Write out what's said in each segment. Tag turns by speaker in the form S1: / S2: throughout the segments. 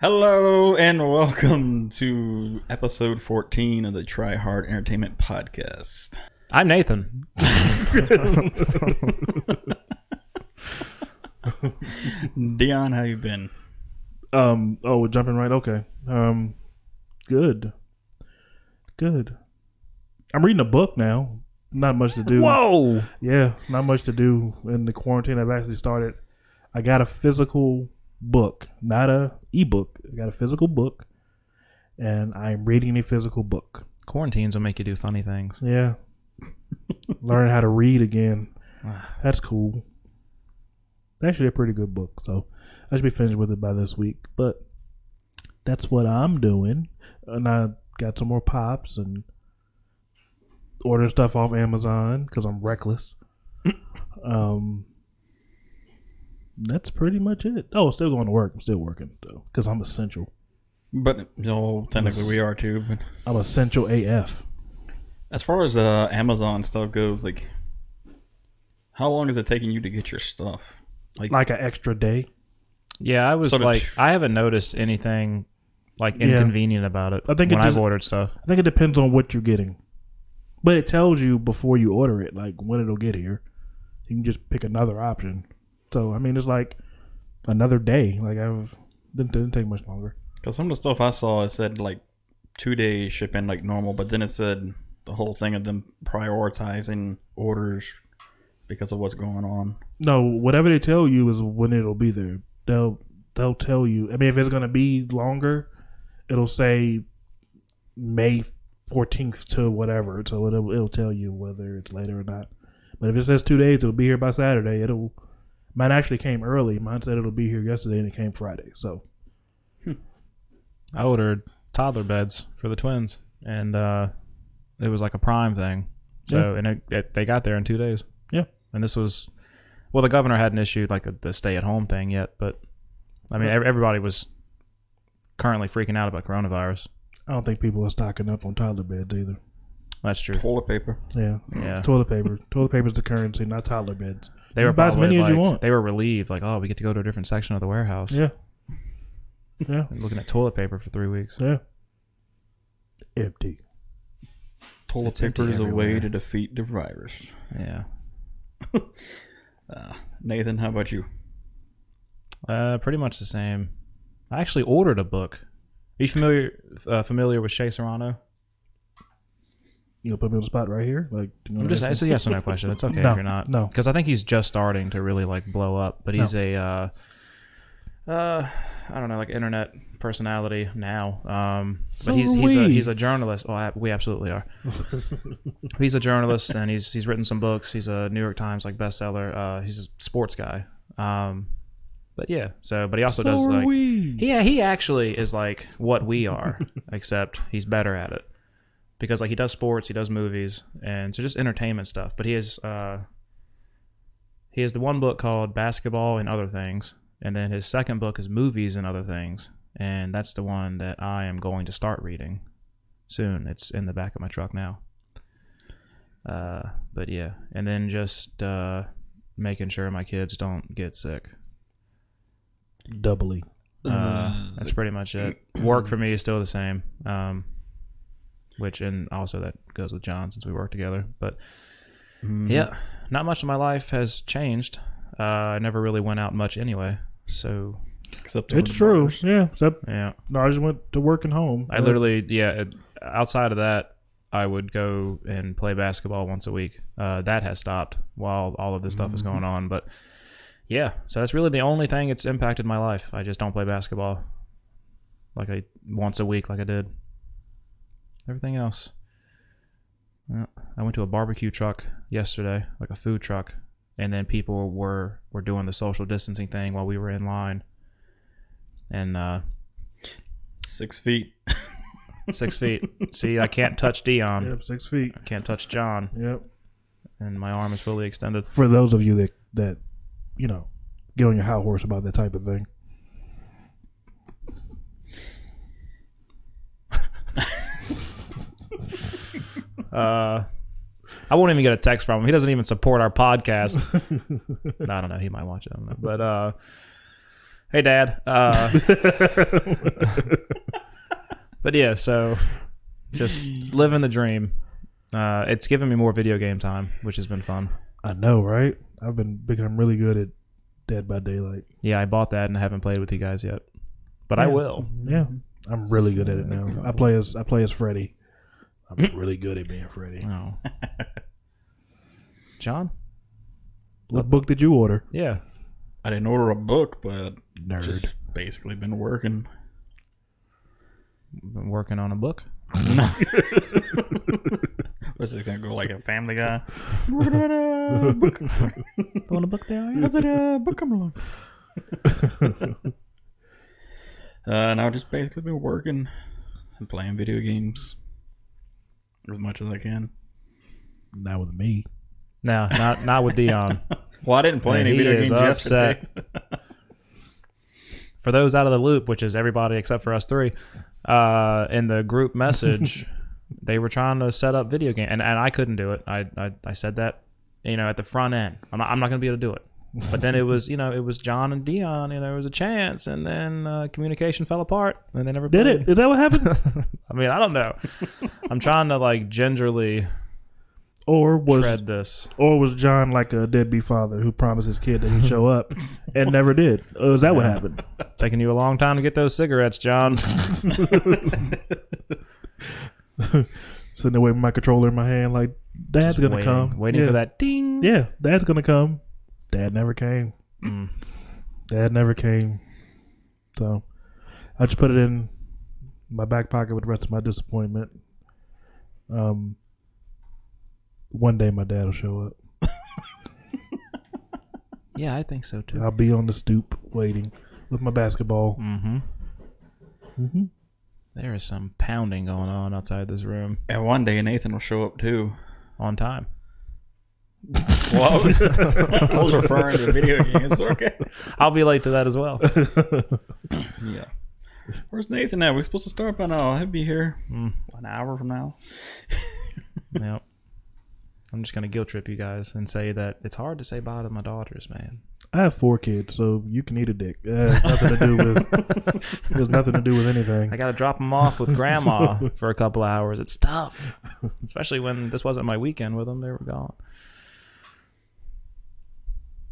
S1: Hello and welcome to episode 14 of the Try Hard Entertainment Podcast.
S2: I'm Nathan.
S1: Dion, how you been?
S3: We're jumping right. Okay. Good. I'm reading a book now. Not much to do.
S2: Whoa!
S3: Yeah, it's not much to do in the quarantine. I've actually started. I got a physical book, not a ebook. I got a physical book, and I'm reading a physical book.
S2: Quarantines will make you do funny things.
S3: Yeah. Learn how to read again. That's cool. It's actually a pretty good book, so I should be finished with it by this week. But that's what I'm doing. And I got some more pops and ordering stuff off Amazon because I'm reckless. That's pretty much it. Oh, still going to work. I'm still working though because I'm essential.
S1: But technically we are too. But
S3: I'm essential AF.
S1: as far as Amazon stuff goes, like, how long is it taking you to get your stuff?
S3: Like an extra day.
S2: Yeah, I was
S1: Sort of
S2: like, I haven't noticed anything like inconvenient about it.
S3: I think
S2: when
S3: it
S2: I've
S3: just-
S2: ordered stuff.
S3: I think it depends on what you're getting. But it tells you before you order it, like when it'll get here. You can just pick another option. So, I mean, it's like another day. Like, didn't take much longer.
S1: Because some of the stuff I saw, it said like 2 days shipping like normal, but then it said the whole thing of them prioritizing orders because of what's going on.
S3: No, whatever they tell you is when it'll be there. They'll tell you. I mean, if it's going to be longer, it'll say May 14th to whatever. So it'll tell you whether it's later or not. But if it says 2 days, it'll be here by Saturday. Mine actually came early. Mine said it'll be here yesterday, and it came Friday. So
S2: I ordered toddler beds for the twins, and it was like a Prime thing. So, and they got there in 2 days.
S3: Yeah.
S2: And this was, well, the governor hadn't issued like the stay-at-home thing yet, but I mean, everybody was currently freaking out about coronavirus.
S3: I don't think people are stocking up on toddler beds either.
S2: That's true.
S1: Toilet paper.
S3: Yeah.
S2: Yeah.
S3: Toilet paper. Toilet paper is the currency, not toddler beds.
S2: They
S3: You
S2: were
S3: can buy as
S2: probably
S3: many as you
S2: like-
S3: want.
S2: They were relieved, like, oh, we get to go to a different section of the warehouse.
S3: Yeah. Yeah.
S2: And looking at toilet paper for 3 weeks.
S3: Yeah. Empty.
S1: Toilet
S2: It's empty
S1: paper is a way
S2: everywhere.
S1: to defeat the virus.
S2: Yeah.
S1: Nathan, how about you?
S2: Pretty much the same. I actually ordered a book. Are you familiar with Shea Serrano?
S3: You gonna put me on the spot right here? Like,
S2: I'm just, it's a yes or no question. It's okay
S3: No,
S2: if you're not.
S3: no.
S2: Because I think he's just starting to really like blow up. But he's a, I don't know, like internet personality now.
S3: So
S2: But
S3: are
S2: he's
S3: we.
S2: a journalist. Oh, we absolutely are. He's a journalist, and he's written some books. He's a New York Times like bestseller. He's a sports guy. But yeah, but he also
S3: So
S2: does
S3: are
S2: like
S3: we.
S2: he actually is like what we are, except he's better at it. Because like he does sports, he does movies, and so just entertainment stuff. But he has the one book called Basketball and Other Things, and then his second book is Movies and Other Things, and that's the one that I am going to start reading soon. It's in the back of my truck now. But yeah, and then just making sure my kids don't get sick.
S3: Doubly.
S2: That's pretty much it. Work for me is still the same. And also that goes with John since we work together. But yeah, not much of my life has changed. I never really went out much anyway. So
S1: Except
S3: It's true. Yeah. Except,
S2: yeah,
S3: no, I just went to work and home.
S2: I literally, outside of that, I would go and play basketball once a week. That has stopped while all of this stuff is going on. But yeah, so that's really the only thing that's impacted my life. I just don't play basketball once a week like I did. Everything else. Yeah, I went to a barbecue truck yesterday, like a food truck, and then people were doing the social distancing thing while we were in line. And
S1: 6 feet.
S2: 6 feet. See, I can't touch Dion.
S3: Yep, 6 feet.
S2: I can't touch John,
S3: Yep.
S2: and my arm is fully extended.
S3: For those of you that get on your high horse about that type of thing.
S2: I won't even get a text from him. He doesn't even support our podcast. I don't know. He might watch it. I don't know. But Hey, Dad. But yeah, so just living the dream. It's given me more video game time, which has been fun.
S3: I know, right? I've become really good at Dead by Daylight.
S2: Yeah, I bought that and I haven't played with you guys yet, but I will.
S3: Yeah, I'm really good at it now. I play as Freddy. I'm really good at being Freddy.
S2: Oh, John.
S3: What book did you order?
S2: Yeah.
S1: I didn't order a book, but
S3: Nerd.
S1: just basically been working.
S2: Been working on a book.
S1: Was this gonna go like a Family Guy? Working on a book.
S2: On a book there?
S1: How's it book coming along? And I've just basically been working and playing video games as much as I can.
S3: Not with me.
S2: No, not with Dion.
S1: Well, I didn't play
S2: And
S1: any
S2: he
S1: video
S2: is
S1: games
S2: upset.
S1: yesterday.
S2: For those out of the loop, which is everybody except for us three, in the group message, they were trying to set up video game, and I couldn't do it. I said that, at the front end. I'm not going to be able to do it. But then it was John and Dion, and there was a chance, and then communication fell apart, and they never
S3: Did
S2: played.
S3: it? Is that what happened?
S2: I mean, I don't know. I'm trying to like gingerly
S3: or
S2: tread this.
S3: was John like a deadbeat father who promised his kid that he'd show up and never did? Is that what happened?
S2: It's taking you a long time to get those cigarettes, John.
S3: Sitting there with my controller in my hand, like Dad's
S2: Just
S3: gonna
S2: waiting,
S3: come,
S2: waiting
S3: Yeah.
S2: for that ding.
S3: Yeah, Dad's gonna come. Dad never came.
S2: Mm.
S3: Dad never came. So I just put it in my back pocket with the rest of my disappointment. One day my dad will show up.
S2: Yeah, I think so too.
S3: I'll be on the stoop waiting with my basketball.
S2: Mm-hmm. There is some pounding going on outside this room.
S1: And one day Nathan will show up too.
S2: On time.
S1: Well, I was referring to video games. But okay.
S2: I'll be late to that as well.
S1: Yeah. Where's Nathan at? We're supposed to start by now. He'll be here
S2: Mm.
S1: an hour from now.
S2: Yep. I'm just gonna guilt trip you guys and say that it's hard to say bye to my daughters, man.
S3: I have 4 kids, so you can eat a dick. It has nothing to do with. It has nothing to do with anything.
S2: I gotta drop them off with grandma for a couple hours. It's tough, especially when this wasn't my weekend with them. They were gone.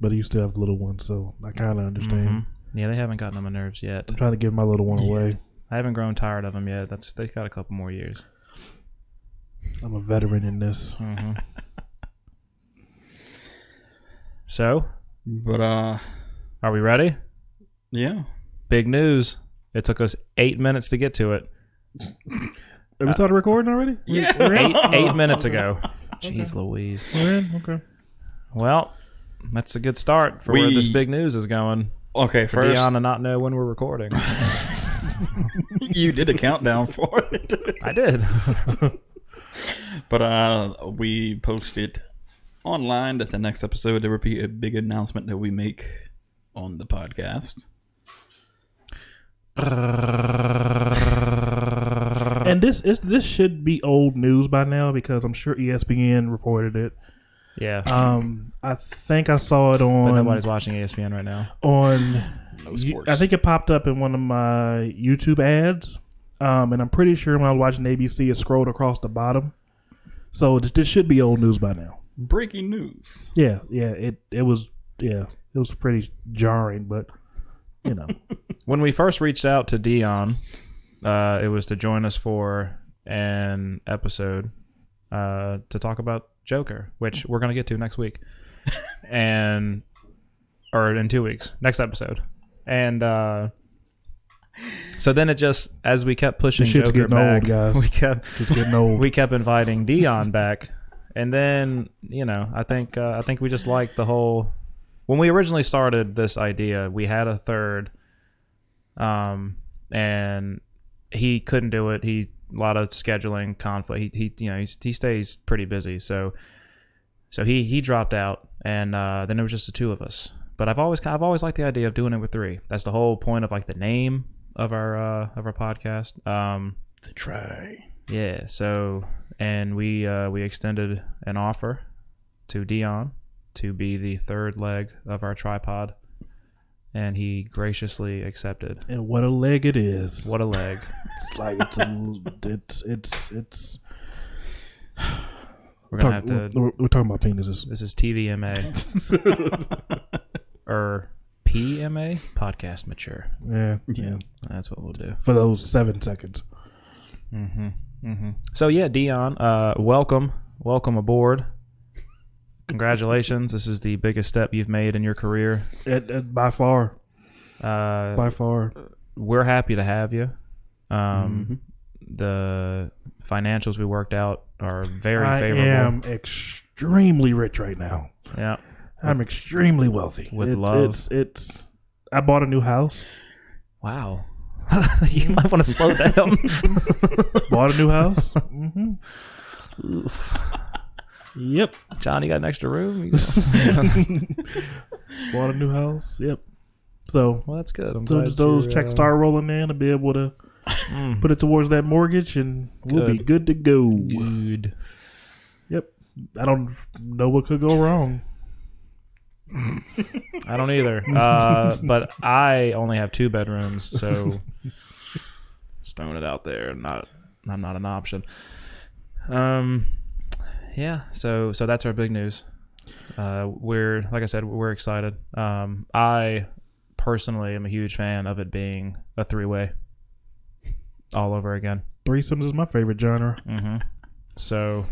S3: But you still have little ones, so I kind of understand.
S2: Mhm. Yeah, they haven't gotten on my nerves yet.
S3: I'm trying to give my little one away.
S2: I haven't grown tired of them yet. They got a couple more years.
S3: I'm a veteran in this.
S2: Mm-hmm. So,
S1: But
S2: are we ready?
S1: yeah.
S2: Big news. It took us 8 minutes to get to it.
S3: Have we started recording already?
S1: Yeah.
S3: We're in?
S2: 8 minutes ago. Jeez Louise.
S3: We're in? Okay.
S2: Well, that's a good start for where this big news is going.
S1: Okay,
S2: For
S1: first
S2: Dion to not know when we're recording.
S1: you did a countdown for it.
S2: I did.
S1: But we posted online that the next episode there will be a big announcement that we make on the podcast.
S3: And this should be old news by now because I'm sure ESPN reported it.
S2: Yeah.
S3: I think I saw it
S2: But
S3: on
S2: nobody's watching ESPN right now.
S1: No sports.
S3: I think it popped up in one of my YouTube ads. And I'm pretty sure when I was watching ABC, it scrolled across the bottom. So this should be old news by now.
S1: Breaking news.
S3: Yeah. It was pretty jarring, but you know.
S2: When we first reached out to Dion, it was to join us for an episode to talk about Joker, which we're going to get to next week. Or in 2 weeks. Next episode. And so then it just, as we kept pushing
S3: This shit's
S2: Joker
S3: getting
S2: back,
S3: old, guys.
S2: we
S3: It's getting old.
S2: kept inviting Dion back. And then, I think we just liked the whole. When we originally started this idea, we had a third, and he couldn't do it. A lot of scheduling conflict. He stays pretty busy, so he dropped out, and then it was just the two of us. But I've always liked the idea of doing it with 3. That's the whole point of like the name of our podcast.
S1: To try.
S2: Yeah. So, and we extended an offer to Dion to be the third leg of our tripod, and he graciously accepted.
S3: And what a leg it is.
S2: What a leg.
S3: It's like it's.
S2: We're gonna have to.
S3: We're talking about penises.
S2: This is TVMA or PMA, podcast mature.
S3: Yeah.
S2: That's what we'll do
S3: for those 7 seconds.
S2: So yeah, Dion, welcome aboard. Congratulations! This is the biggest step you've made in your career.
S3: By far. By far.
S2: We're happy to have you. The financials we worked out are very favorable.
S3: I am extremely rich right now.
S2: Yeah.
S3: I'm extremely wealthy.
S2: With love.
S3: I bought a new house.
S2: Wow. You might want to slow down.
S3: Bought a new house. Yep.
S2: Johnny got an extra room.
S3: Bought a new house. Yep. So,
S2: well, that's good.
S3: So those checks start rolling in to be able to put it towards that mortgage, and we'll be good to go.
S2: Good.
S3: Yep. I don't know what could go wrong.
S2: I don't either. But I only have 2 bedrooms, so just throwing it out there. I'm not an option. Yeah. So that's our big news. We're, like I said, we're excited. I personally am a huge fan of it being a 3-way all over again.
S3: Threesomes is my favorite genre.
S2: So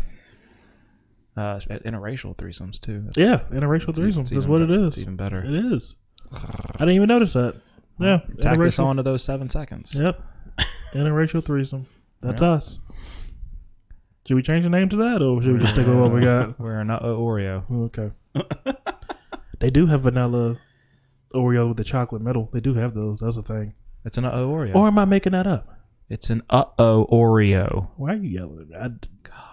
S2: interracial threesomes too.
S3: Interracial threesomes is what it is.
S2: It's even better.
S3: It is. I didn't even notice that. Yeah.
S2: Tack this on to those 7 seconds.
S3: Yep. Interracial threesome. That's us. Should we change the name to that, or should we just stick with what we got?
S2: We're not Oreo.
S3: Okay. They do have vanilla Oreo with the chocolate middle. They do have those. That's a thing.
S2: It's an Oreo.
S3: Or am I making that up?
S2: It's an Oreo.
S3: Why are you yelling at me?
S2: Gosh.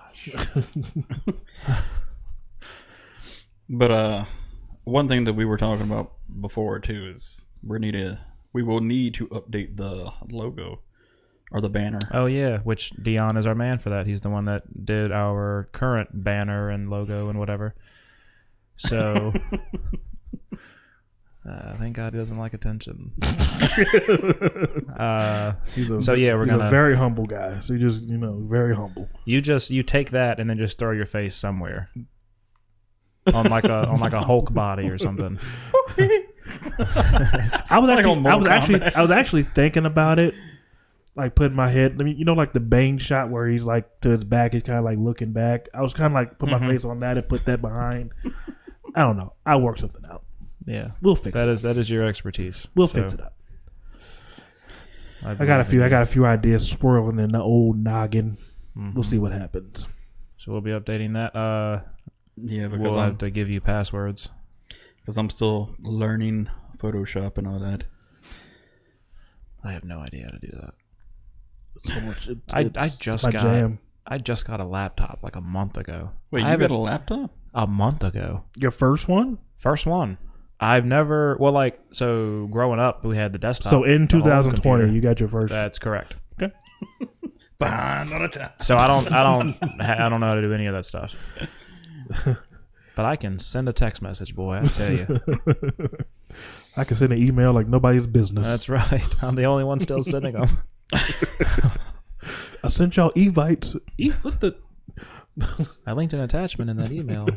S1: But one thing that we were talking about before too is we will need to update the logo or the banner.
S2: Oh yeah, which Dion is our man for that. He's the one that did our current banner and logo and whatever. So thank God he doesn't like attention.
S3: He's a very humble guy. So you just very humble.
S2: You take that and then just throw your face somewhere on like a Hulk body or something.
S3: I was actually thinking about it. Like putting my head, like the Bane shot where he's like to his back, he's kind of like looking back. I was kind of like put my face on that and put that behind. I don't know. I'll work something out.
S2: Yeah,
S3: we'll fix it.
S2: That is your expertise.
S3: We'll fix it up. I got a few ideas swirling in the old noggin. We'll see what happens.
S2: So we'll be updating that.
S1: Yeah, because
S2: we'll have to give you passwords
S1: because I'm still learning Photoshop and all that.
S2: I have no idea how to do that.
S3: So much.
S2: I just got a laptop like a month ago.
S1: Wait, you got a laptop?
S2: A month ago.
S3: Your first one?
S2: First one. I've never so growing up we had the desktop.
S3: So in 2020 you got your first.
S2: That's correct.
S3: Okay.
S2: So I don't know how to do any of that stuff. But I can send a text message, boy, I tell you.
S3: I can send an email like nobody's business.
S2: That's right. I'm the only one still sending them.
S3: I sent y'all evites.
S2: I linked an attachment in that email.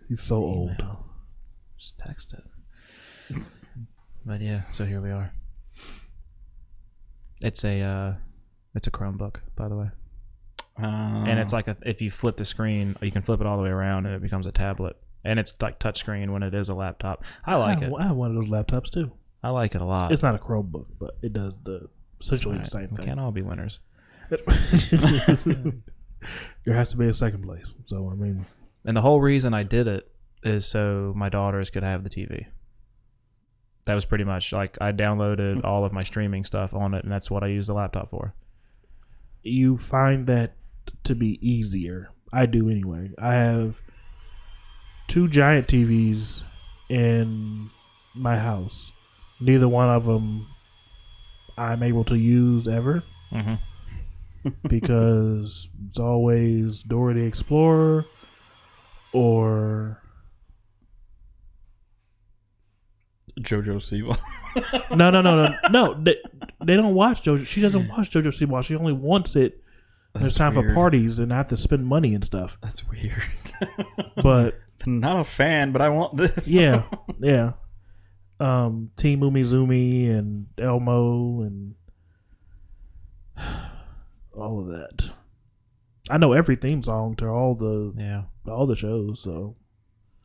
S3: He's so old.
S2: Just text it. But yeah, so here we are. It's a Chromebook, by the way. And it's like if you flip the screen, you can flip it all the way around and it becomes a tablet. And it's like touchscreen when it is a laptop. I like it.
S3: I have one of those laptops too.
S2: I like it a lot.
S3: It's not a Chromebook, but it does essentially the same thing.
S2: We can't all be winners.
S3: There has to be a second place. So,
S2: and the whole reason I did it is so my daughters could have the TV. That was pretty much like I downloaded all of my streaming stuff on it, and that's what I use the laptop for.
S3: You find that to be easier. I do anyway. I have 2 giant TVs in my house. Neither one of them I'm able to use ever. Because it's always Dora the Explorer or
S1: JoJo Siwa.
S3: No. They don't watch JoJo. She doesn't watch JoJo Siwa. She only wants it. There's time
S1: weird.
S3: for parties and I have to spend money and stuff.
S1: That's weird.
S3: But
S1: Not a fan, but I want this.
S3: yeah. Team Umizoomi and Elmo and all of that. I know every theme song to all the shows. So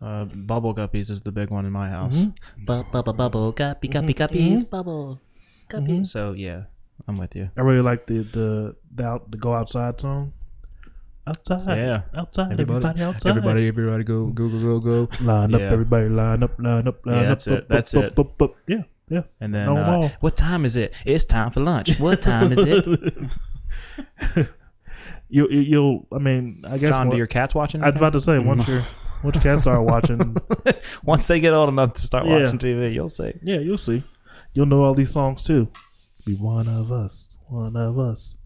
S2: Bubble Guppies is the big one in my house.
S4: Bubble guppy guppies bubble guppy.
S2: So yeah, I'm with you.
S3: I really like the Go Outside song. Outside,
S2: Yeah.
S3: outside,
S2: Everybody-
S3: everybody outside.
S2: Everybody, go.
S3: Line up,
S2: Yeah.
S3: everybody line up.
S2: Yeah, that's it, that's it.
S3: Yeah.
S2: And then,
S3: Know 'em all.
S2: what time is it? It's time for lunch. What time is it?
S3: You'll. I mean, I guess.
S2: John, do your cats watching?
S3: I was about to say once your cats start watching,
S2: Once they get old enough to start
S3: Yeah.
S2: watching TV, you'll see.
S3: yeah, you'll see. You'll know all these songs too. Be one of us. One of us.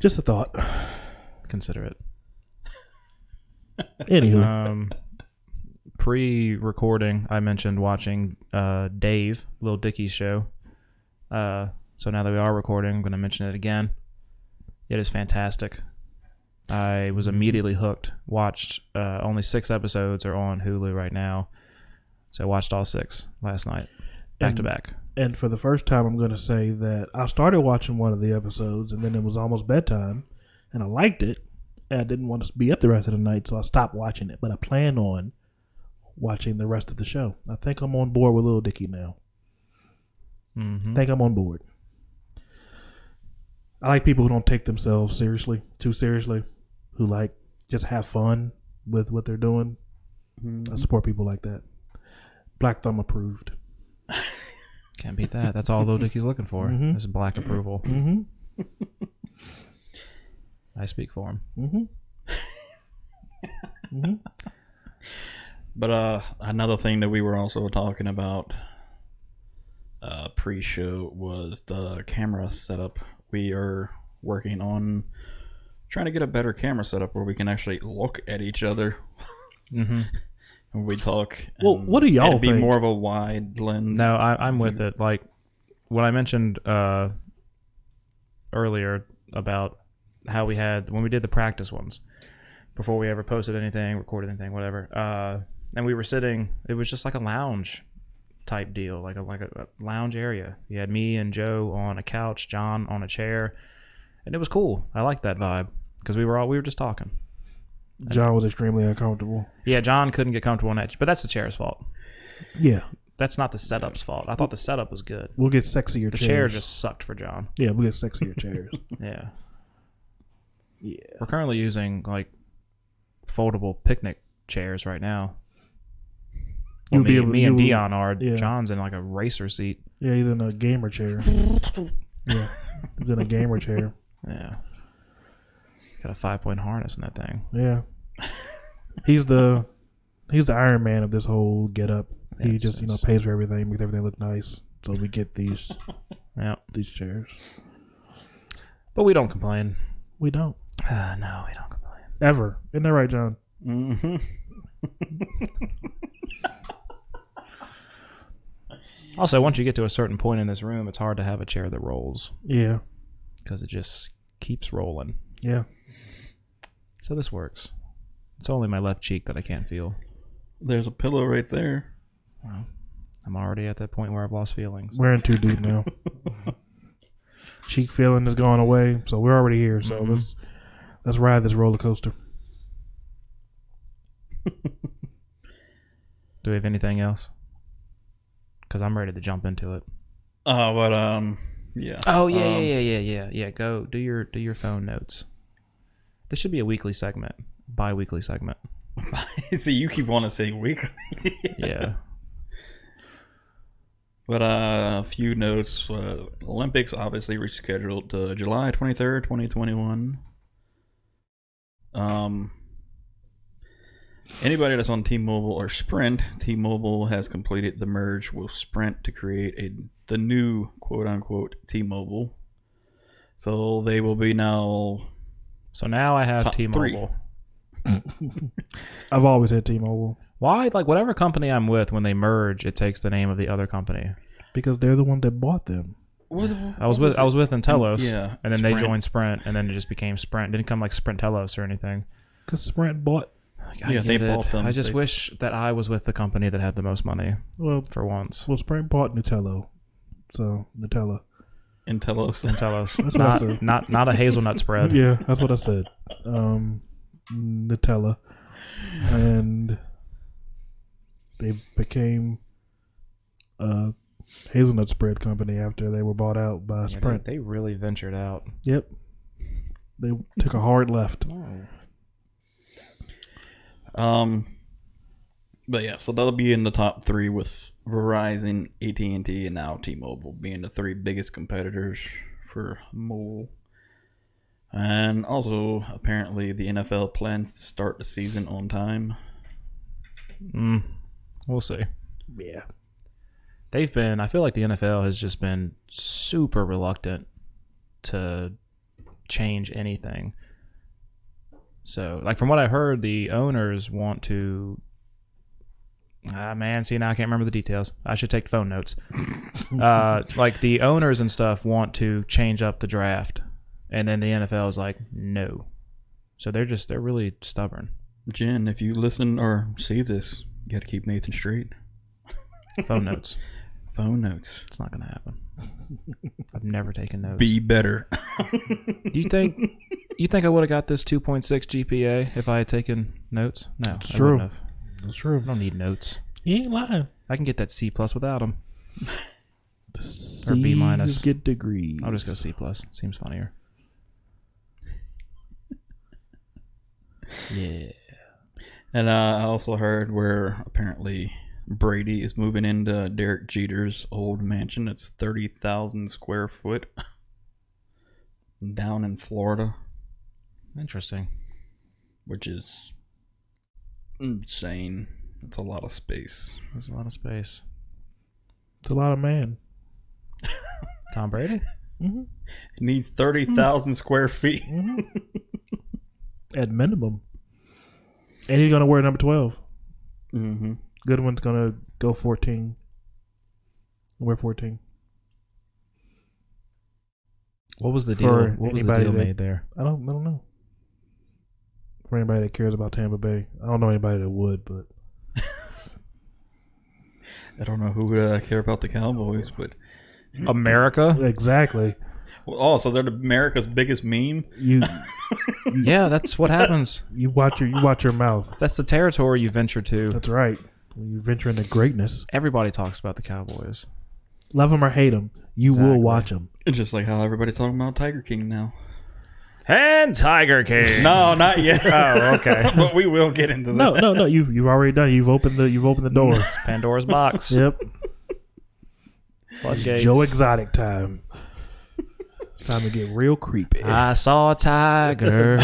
S3: Just a thought.
S2: Consider it.
S3: Anywho,
S2: Pre-recording, I mentioned watching Dave, Lil Dicky's show. So now that we are recording, I'm going to mention it again. It is fantastic. I was immediately hooked. Watched only 6 episodes are on Hulu right now. So I watched all 6 last night, back to back.
S3: and for the first time, I'm going to say that I started watching one of the episodes, and then it was almost bedtime, and I liked it, and I didn't want to be up the rest of the night, so I stopped watching it. But I plan on watching the rest of the show. I think I'm on board with Lil Dicky now.
S2: Mm-hmm.
S3: I think I'm on board. I like people who don't take themselves too seriously, who like just have fun with what they're doing. I support people like that. Black Thumb approved.
S2: Can't beat that. That's all Lil Dicky's looking for.
S3: Mhm.
S2: Is black approval.
S3: Mm-hmm.
S2: I speak for him.
S3: Mm-hmm. Mm-hmm.
S1: But another thing that we were also talking about pre-show was the camera setup. We are working on trying to get a better camera setup where we can actually look at each other
S2: Mm-hmm.
S1: when we talk.
S3: Well,
S1: and
S3: what do y'all
S1: it'd be
S3: think?
S1: more of a wide lens.
S2: No, I'm with it. Like when I mentioned earlier about how we had when we did the practice ones before we ever posted anything, recorded anything, whatever. And we were sitting. It was just like a lounge type deal, like a lounge area. You had me and Joe on a couch, John on a chair, and it was cool. I liked that vibe because we were just talking.
S3: John was extremely uncomfortable.
S2: Yeah, John couldn't get comfortable on that, but that's the chair's fault.
S3: Yeah.
S2: That's not the setup's fault. I thought the setup was good.
S3: We'll get sexier
S2: The
S3: chairs.
S2: chair just sucked for John.
S3: Yeah, we'll get sexier chairs.
S2: Yeah.
S3: Yeah.
S2: We're currently using like foldable picnic chairs right now. Well, me and Dion are.
S3: yeah.
S2: John's in like a racer seat.
S3: Yeah, he's in a gamer chair. Yeah. He's in a gamer chair.
S2: Yeah. Got a 5-point harness in that thing.
S3: Yeah. He's the Iron Man of this whole get up. He
S2: Yes,
S3: just,
S2: yes.
S3: pays for everything, makes everything look nice. So we get these
S2: Yeah.
S3: these chairs.
S2: But we don't complain.
S3: We don't.
S2: No, we don't complain.
S3: Ever. Isn't that right, John?
S1: Mm-hmm.
S2: Also, once you get to a certain point in this room, it's hard to have a chair that rolls
S3: Yeah.
S2: because it just keeps rolling.
S3: Yeah.
S2: So this works. It's only my left cheek that I can't feel.
S1: There's a pillow right there.
S2: I'm already at that point where I've lost feelings.
S3: We're in too deep now. Cheek feeling has gone away, so we're already here. So let's ride this roller coaster.
S2: Do we have anything else? Because I'm ready to jump into it.
S1: But yeah.
S2: Oh yeah. Go do your phone notes. This should be a weekly segment, bi-weekly segment.
S1: See, you keep wanting to say weekly.
S2: Yeah.
S1: But a few notes. Olympics obviously rescheduled to July 23rd, 2021. Anybody that's on T-Mobile or Sprint, T-Mobile has completed the merge with Sprint to create the new quote-unquote T-Mobile. So they will be now...
S2: So now I have
S1: Top
S2: T-Mobile.
S3: I've always had T-Mobile.
S2: Why? Like, whatever company I'm with, when they merge, it takes the name of the other company.
S3: Because they're the one that bought them.
S2: I was with Intellos,
S1: yeah,
S2: and then they
S1: Sprint.
S2: joined Sprint, and then it just became Sprint. Didn't come like Sprintellos or anything.
S3: Because Sprint bought.
S2: I
S1: Yeah, they
S2: get it.
S1: bought them.
S2: I just
S1: They-
S2: wish that I was with the company that had the most money
S3: Well,
S2: for once.
S3: Sprint bought Nutello. So, Nutella.
S1: Intellos.
S2: Intellos,
S3: That's what I said.
S2: not a hazelnut spread.
S3: Yeah, that's what I said. Nutella. And they became a hazelnut spread company after they were bought out by
S2: Yeah,
S3: Sprint.
S2: they really ventured out.
S3: Yep. They took a hard left.
S1: But yeah, so that'll be in the top 3 with Verizon, AT&T, and now T-Mobile being the 3 biggest competitors for mobile. And also, apparently, the NFL plans to start the season on time.
S2: We'll see.
S3: Yeah.
S2: I feel like the NFL has just been super reluctant to change anything. So, like, from what I heard, the owners want to. See, now I can't remember the details. I should take phone notes. Like, the owners and stuff want to change up the draft, and then the NFL is like, no. So they're really stubborn.
S1: Jen, if you listen or see this, you got to keep Nathan straight.
S2: Phone notes.
S1: Phone notes.
S2: It's not gonna happen. I've never taken notes.
S1: Be better.
S2: Do you think I would have got this 2.6 GPA if I had taken notes? No,
S3: It's
S2: I
S3: true.
S2: wouldn't have.
S3: That's true.
S2: I don't need notes.
S3: You ain't lying.
S2: I can get that C+ without them.
S3: Or
S2: B minus.
S3: Get degrees.
S2: I'll just go C+. Seems funnier. Yeah.
S1: And I also heard where apparently Brady is moving into Derek Jeter's old mansion. It's 30,000 square foot down in Florida,
S2: Interesting.
S1: which is insane. It's a lot of space.
S2: That's a lot of space.
S3: It's a lot of man.
S2: Tom Brady?
S1: It needs 30,000 square feet.
S3: At minimum. And he's going to wear number 12.
S1: Mm-hmm.
S3: Goodwin's going to go 14. Wear 14.
S2: What was the
S3: For
S2: deal? What was the
S3: anybody
S2: deal
S3: that-
S2: made there?
S3: I don't know. For anybody that cares about Tampa Bay. I don't know anybody that would, but
S1: I don't know who would care about the Cowboys, but
S2: America?
S3: exactly.
S1: well, so they're America's biggest meme.
S3: You
S2: Yeah, that's what happens.
S3: you watch your mouth.
S2: That's the territory you venture to.
S3: That's right. When you venture into greatness,
S2: Everybody talks about the Cowboys.
S3: love them or hate them, you
S2: Exactly.
S3: will watch them.
S1: It's just like how everybody's talking about Tiger King now.
S2: And Tiger King.
S1: No, not yet.
S2: Oh, okay.
S1: But we will get into that.
S3: No. You've already done. You've opened the door.
S2: It's Pandora's box.
S3: Yep.
S2: Floodgates.
S3: Joe Exotic time. Time to get real creepy.
S2: I saw a tiger.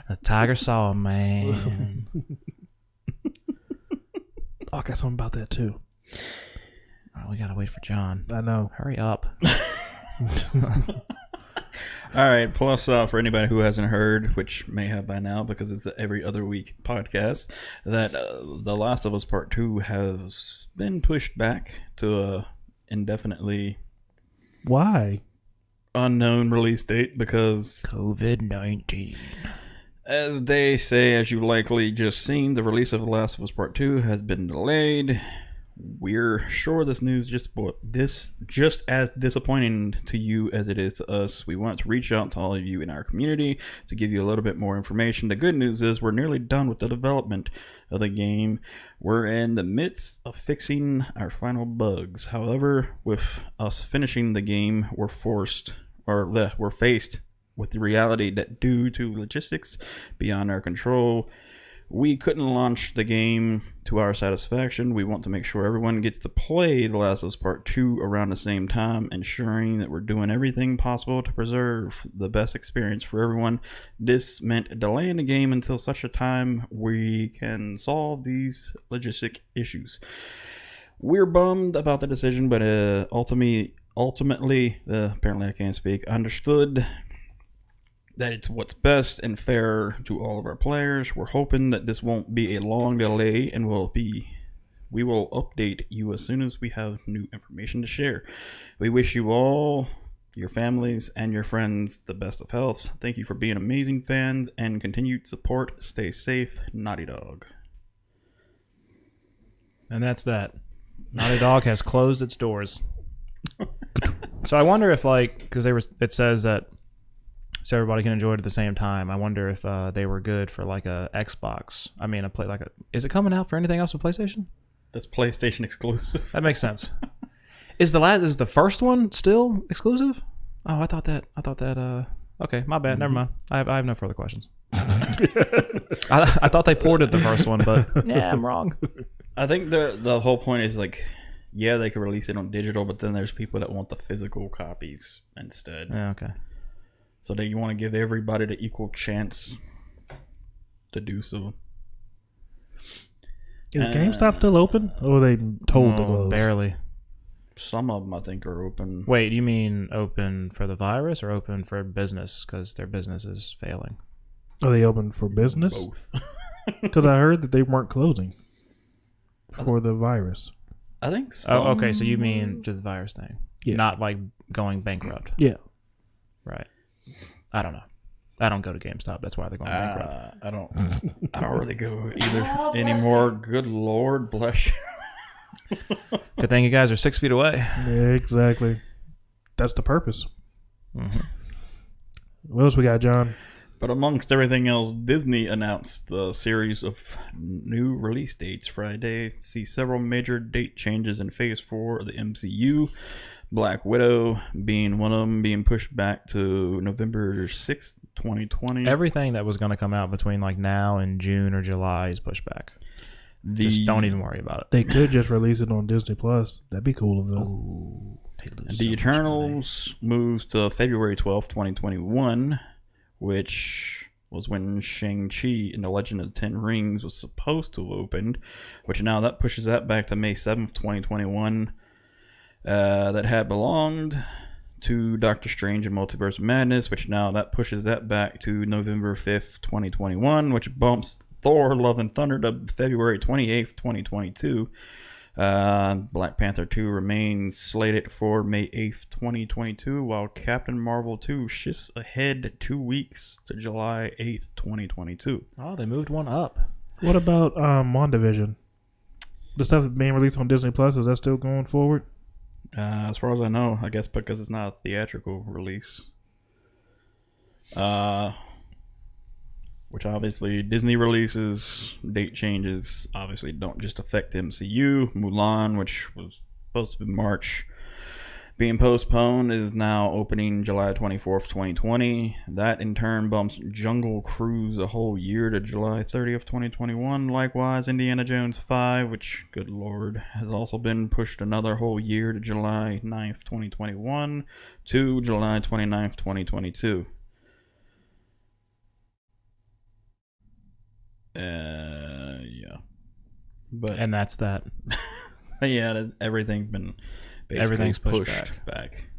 S2: A tiger saw a man.
S3: Oh, I got something about that too.
S2: Oh, we gotta wait for John.
S3: I know.
S2: Hurry up.
S1: All right. Plus, for anybody who hasn't heard, which may have by now because it's an every other week podcast, that The Last of Us Part 2 has been pushed back to a indefinitely
S3: Why?
S1: unknown release date because,
S2: COVID-19.
S1: as they say, as you've likely just seen, the release of The Last of Us Part 2 has been delayed. We're sure this news just as disappointing to you as it is to us. We want to reach out to all of you in our community to give you a little bit more information. The good news is we're nearly done with the development of the game. We're in the midst of fixing our final bugs. However, with us finishing the game, we're faced with the reality that due to logistics beyond our control, we couldn't launch the game to our satisfaction. We want to make sure everyone gets to play The Last of Us Part 2 around the same time, ensuring that we're doing everything possible to preserve the best experience for everyone. This meant delaying the game until such a time we can solve these logistic issues. We're bummed about the decision, but ultimately, apparently I can't speak, understood that it's what's best and fair to all of our players. We're hoping that this won't be a long delay and we will update you as soon as we have new information to share. We wish you all, your families, and your friends the best of health. Thank you for being amazing fans and continued support. Stay safe, Naughty Dog.
S2: And that's that. Naughty Dog has closed its doors. So I wonder if, like, because it says that so everybody can enjoy it at the same time. I wonder if they were good for like a Xbox. I mean, is it coming out for anything else with PlayStation?
S1: That's PlayStation exclusive.
S2: That makes sense. Is the first one still exclusive? Oh, I thought that. Okay, my bad. Never mind. I have no further questions. I thought they ported the first one, but yeah, I'm wrong.
S1: I think the whole point is like, yeah, they could release it on digital, but then there's people that want the physical copies instead.
S2: Yeah, okay.
S1: So that you want to give everybody the equal chance to do so.
S3: Is GameStop still open? Or are they told to close?
S2: Barely.
S1: Some of them, I think, are open.
S2: Wait, you mean open for the virus or open for business? Because their business is failing.
S3: Are they open for business?
S1: Both.
S3: Because I heard that they weren't closing for the virus.
S1: I think so.
S2: Oh, okay. So you mean just the virus thing?
S3: Yeah.
S2: Not like going bankrupt.
S3: Yeah.
S2: Right. I don't know. I don't go to GameStop. That's why they're going bankrupt.
S1: I don't really go either anymore. Good Lord bless you.
S2: Good thing you guys are 6 feet away.
S3: Yeah, exactly. That's the purpose.
S2: Mm-hmm.
S3: What else we got, John?
S1: But amongst everything else, Disney announced a series of new release dates Friday. See several major date changes in Phase 4 of the MCU. Black Widow being one of them, being pushed back to November 6th, 2020.
S2: Everything that was going to come out between like now and June or July is pushed back. Just don't even worry about it.
S3: They could just release it on Disney Plus. That'd be cool of them.
S2: Ooh,
S1: The Eternals moves to February 12th, 2021, which was when Shang-Chi and the Legend of the Ten Rings was supposed to have opened, which now that pushes that back to May 7th, 2021. That had belonged to Doctor Strange and Multiverse of Madness, which now that pushes that back to November 5th, 2021, which bumps Thor Love and Thunder to February 28th, 2022. Black Panther 2 remains slated for May 8th, 2022, while Captain Marvel 2 shifts ahead 2 weeks to July 8th, 2022.
S2: Oh, they moved one up.
S3: What about WandaVision? The stuff that's being released on Disney Plus, is that still going forward?
S1: As far as I know, I guess because it's not a theatrical release. Which obviously Disney releases, date changes, obviously don't just affect MCU. Mulan, which was supposed to be March, being postponed, is now opening July 24th, 2020. That in turn bumps Jungle Cruise a whole year to July 30th, 2021. Likewise, Indiana Jones 5, which, good lord, has also been pushed another whole year to July 9th, 2021 to July 29th, 2022. Yeah. But
S2: And that's that.
S1: yeah, everything's been basically
S2: Everything's pushed
S1: back.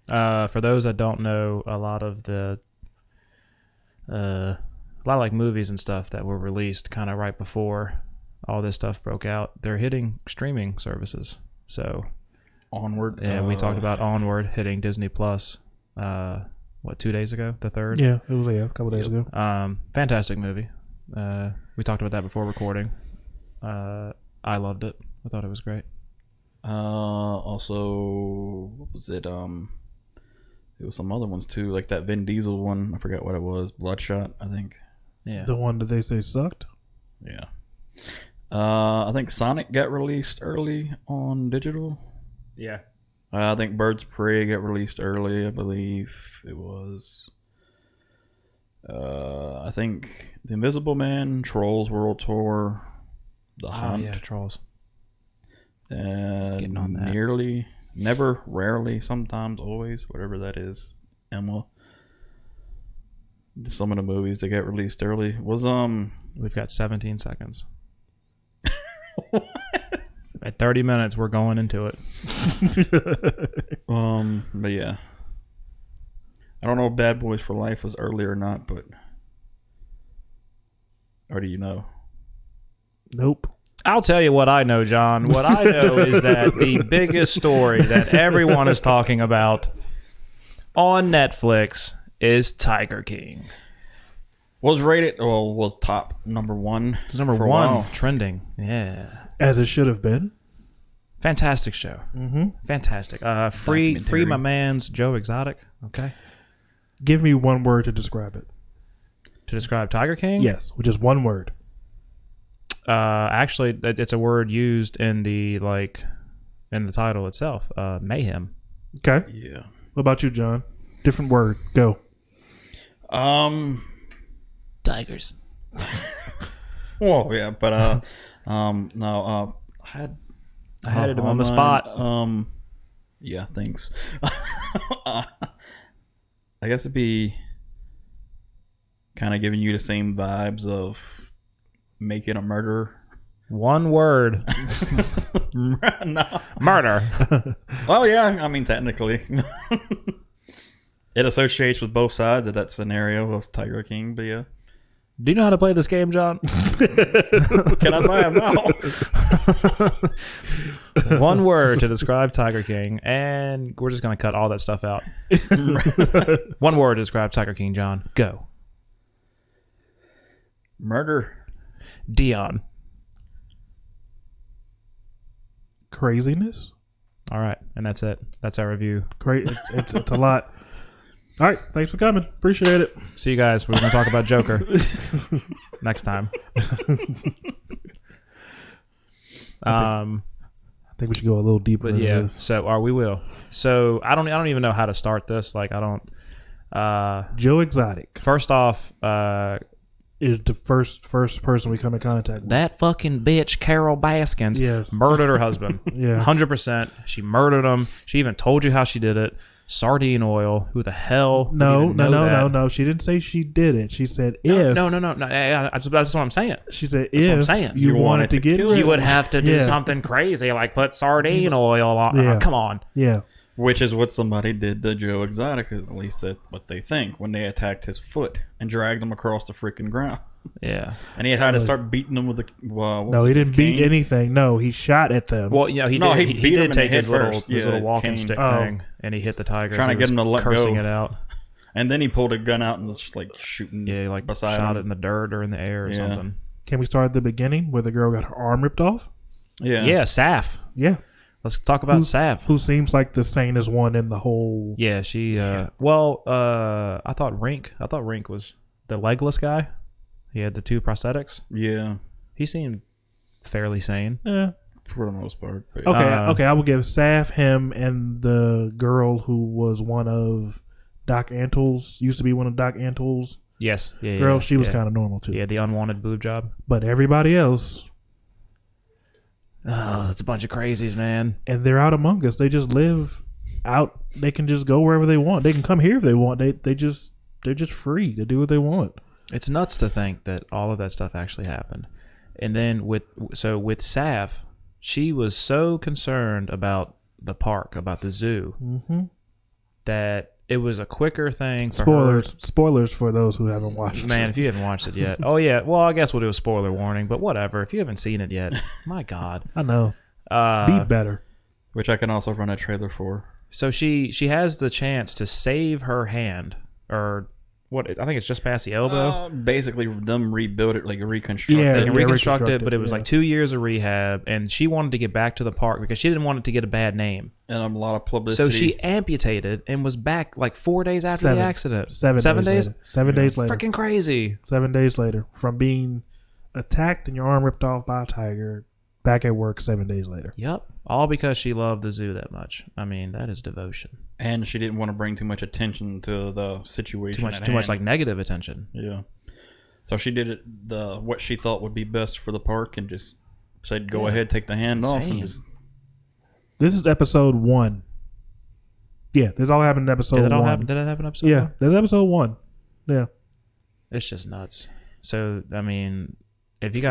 S2: For those that don't know, a lot of like movies and stuff that were released kind of right before all this stuff broke out, they're hitting streaming services. So
S1: Onward.
S2: yeah, we talked about Onward hitting Disney Plus. 2 days ago? The 3rd?
S3: Yeah, it was a couple days ago.
S2: Fantastic movie. We talked about that before recording. I loved it. I thought it was great.
S1: Also, what was it? It was some other ones too, like that Vin Diesel one. I forgot what it was. Bloodshot, I think.
S2: Yeah.
S3: The one that they say sucked?
S1: Yeah. I think Sonic got released early on digital.
S2: Yeah.
S1: I think Birds of Prey got released early. I believe it was. I think The Invisible Man, Trolls World Tour, The Hunt.
S2: Oh, yeah, Trolls.
S1: And
S2: Getting on that.
S1: Nearly, Never, Rarely, Sometimes, Always, whatever that is. Emma. Some of the movies that got released early was
S2: We've got 17 seconds. At 30 minutes, we're going into it.
S1: but yeah. I don't know if Bad Boys for Life was early or not, but or do you know?
S3: Nope.
S2: I'll tell you what I know, John. What I know is that the biggest story that everyone is talking about on Netflix is Tiger King.
S1: Was rated, well, was top number one.
S2: It's number
S1: for a
S2: one
S1: while.
S2: trending. Yeah.
S3: As it should have been.
S2: Fantastic show.
S3: Mm-hmm.
S2: Fantastic. Free
S1: Documentary.
S2: my man's Joe Exotic. Okay.
S3: Give me one word to describe it.
S2: To describe Tiger King?
S3: Yes, which is one word.
S2: Actually, it's a word used in the title itself. Mayhem.
S3: Okay.
S1: Yeah.
S3: What about you, John? Different word. Go.
S4: Tigers.
S1: Well, yeah, but no, I had it in my
S2: on the
S1: mind.
S2: spot.
S1: Yeah, thanks. I guess it'd be kind of giving you the same vibes of making a murderer.
S2: One word.
S1: No.
S2: Murder.
S1: Well, yeah, I mean, technically. It associates with both sides of that scenario of Tiger King, but yeah.
S2: Do you know how to play this game, John?
S1: Can I find out?
S2: One word to describe Tiger King, and we're just going to cut all that stuff out. One word to describe Tiger King, John. Go.
S1: Murder.
S2: Dion.
S3: Craziness.
S2: All right, and that's it. That's our review.
S3: Great. It's a lot. All right. Thanks for coming. Appreciate it.
S2: See you guys. We're going to talk about Joker next time.
S3: I think we should go a little deeper
S2: But
S3: into
S2: yeah,
S3: this.
S2: so we will. So I don't even know how to start this. Like I don't.
S3: Joe Exotic
S2: First off,
S3: is the first person we come in contact with.
S2: that fucking bitch Carol Baskins
S3: Yes.
S2: murdered her husband.
S3: Yeah.
S2: 100%. She murdered him. She even told you how she did it. Sardine oil. Who the hell? would even know that?
S3: No. She didn't say she did it. She said
S2: No,
S3: if.
S2: no. That's what I'm saying.
S3: She said
S2: what I'm
S3: if
S2: saying.
S3: you
S1: You
S3: wanted to get
S1: kill
S3: rid
S2: You
S3: of
S2: would
S3: it.
S2: have to do
S3: Yeah.
S2: something crazy like put sardine oil on.
S3: Yeah.
S2: Come on.
S3: Yeah.
S1: Which is what somebody did to Joe Exotic, at least that's what they think, when they attacked his foot and dragged him across the freaking ground.
S2: Yeah.
S1: And he had to start beating them with the.
S3: No, he didn't beat anything. No, he shot at them.
S2: Well, you know, he
S1: No,
S2: did.
S1: he
S2: He
S1: beat him in
S2: did
S1: the
S2: take
S1: head
S2: his little
S1: first.
S2: his
S1: Yeah,
S2: little
S1: his
S2: walking
S1: cane.
S2: stick
S3: Oh.
S2: thing, and he hit the tiger.
S1: Trying to
S2: he
S1: get
S2: was
S1: him to let
S2: cursing
S1: go.
S2: it out.
S1: And then he pulled a gun out and was just like shooting.
S2: Yeah, like
S1: beside
S2: shot
S1: him.
S2: it in the dirt or in the air or
S1: Yeah.
S2: something.
S3: Can we start at the beginning where the girl got her arm ripped off?
S1: Yeah.
S2: Yeah, Saf.
S3: Yeah.
S2: Let's talk about Sav.
S3: Who seems like the sanest one in the whole.
S2: Yeah, she. I thought Rink. I thought Rink was the legless guy. He had the two prosthetics.
S1: Yeah.
S2: He seemed fairly sane.
S3: Yeah.
S1: For the most part. But
S3: Okay, I will give Saf, him, and the girl who was one of Doc Antle's, used to be one of Doc Antle's
S2: Yes. Yeah.
S3: girl.
S2: yeah,
S3: She was
S2: yeah.
S3: kind of normal too.
S2: Yeah, the unwanted boob job.
S3: But everybody else,
S2: Oh, that's a bunch of crazies, man.
S3: and they're out among us. They just live out. They can just go wherever they want. They can come here if they want. They're just free to do what they want.
S2: It's nuts to think that all of that stuff actually happened. And then with Saf, she was so concerned about the park, about the zoo, that it was a quicker thing for
S3: Spoilers for those who haven't watched.
S2: her. Man, if you haven't watched it yet. Oh, yeah. Well, I guess we'll do a spoiler warning, but whatever. If you haven't seen it yet, my God.
S3: I know. Be better.
S1: Which I can also run a trailer for.
S2: So she has the chance to save her hand, or what? I think it's just past the elbow.
S1: Basically, them rebuild it, like reconstruct
S3: Yeah,
S2: They
S1: it.
S2: can reconstruct
S3: reconstruct
S2: it, but
S3: it,
S2: it was
S3: yeah.
S2: like 2 years of rehab, and she wanted to get back to the park because she didn't want it to get a bad name.
S1: And a lot of publicity.
S2: So she amputated and was back like 4 days after
S3: Seven.
S2: the accident.
S3: 7
S2: days?
S3: Later. 7 days later.
S2: Freaking crazy.
S3: 7 days later, from being attacked and your arm ripped off by a tiger, back at work 7 days later.
S2: Yep. All because she loved the zoo that much. I mean, that is devotion.
S1: And she didn't want to bring too much attention to the situation.
S2: Too much like negative attention.
S1: Yeah. So she did it what she thought would be best for the park and just said, "Go ahead, take the hand off." And
S2: insane.
S1: just,
S3: This is episode 1. Yeah, this all happened in episode
S2: Did it all
S3: 1.
S2: happen? Did it happen episode
S3: Yeah,
S2: one?
S3: that's episode 1. Yeah.
S2: It's just nuts. So, I mean, if you